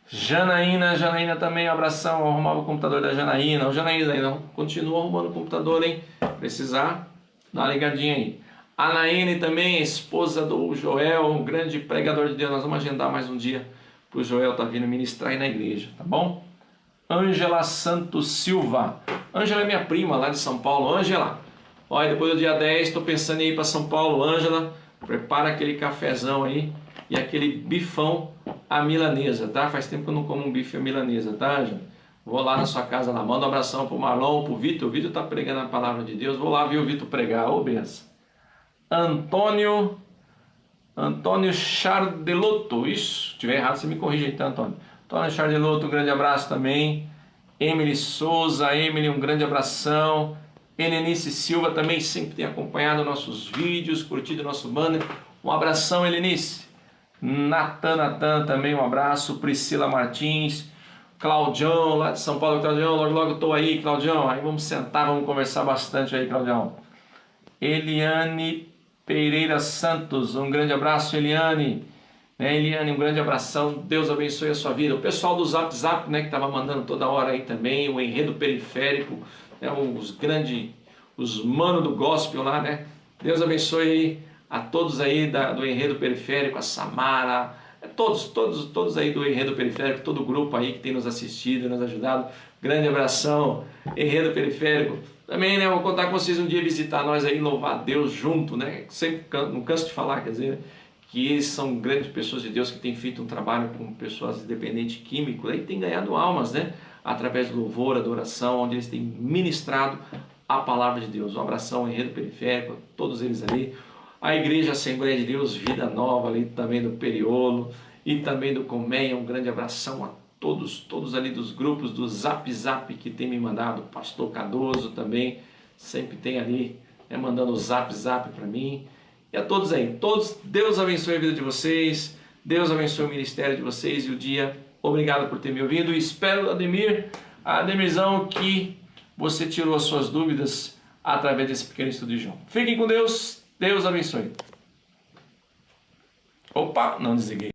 Janaína também, um abração. Eu arrumava o computador da Janaína. O Janaína ainda continua arrumando o computador, hein? Precisar, dá uma ligadinha aí. A Naine também, esposa do Joel, um grande pregador de Deus. Nós vamos agendar mais um dia para o Joel estar vindo ministrar aí na igreja, tá bom? Ângela Santos Silva. Ângela é minha prima lá de São Paulo. Ângela, olha, depois do dia 10 estou pensando em ir para São Paulo. Ângela, prepara aquele cafezão aí e aquele bifão à milanesa, tá? Faz tempo que eu não como um bife à milanesa, tá, Ângela? Vou lá na sua casa lá, manda um abração pro Marlon, pro Vitor. O Vitor tá pregando a palavra de Deus. Vou lá ver o Vitor pregar, ô benção. Antônio Chardelotto, isso, se estiver errado você me corrige aí, tá, Antônio? Antônio Chardelotto, um grande abraço também. Emily Souza, um grande abração. Helenice Silva também sempre tem acompanhado nossos vídeos, curtido nosso banner. Um abração, Helenice. Natan também, um abraço. Priscila Martins. Claudião, lá de São Paulo. Claudião, logo estou aí, Claudião. Aí vamos sentar, vamos conversar bastante aí, Claudião. Eliane Pereira Santos, um grande abraço, Eliane. Eliane, um grande abração, Deus abençoe a sua vida. O pessoal do Zap, né, que estava mandando toda hora aí também, o enredo periférico, né, os manos do gospel lá, né? Deus abençoe aí a todos aí do Enredo Periférico, a Samara, todos aí do Enredo Periférico, todo o grupo aí que tem nos assistido, nos ajudado. Grande abração, Enredo Periférico. Também, né, vou contar com vocês um dia visitar nós aí, louvar a Deus junto, né? Sempre não canso de falar, quer dizer, que eles são grandes pessoas de Deus que têm feito um trabalho com pessoas dependentes químicos e têm ganhado almas, né? Através do louvor, adoração, onde eles têm ministrado a palavra de Deus. Um abração, Enredo Periférico, todos eles ali. A Igreja Assembleia de Deus, Vida Nova, ali também do Periolo e também do Colmeia. Um grande abração a todos ali dos grupos do Zap que tem me mandado. O pastor Cardoso também sempre tem ali, né, mandando o Zap para mim. E a todos aí, Deus abençoe a vida de vocês, Deus abençoe o ministério de vocês e o dia. Obrigado por ter me ouvido. Espero, Ademirzão, que você tirou as suas dúvidas através desse pequeno estudo de João. Fiquem com Deus. Deus abençoe. Opa, não desliguei.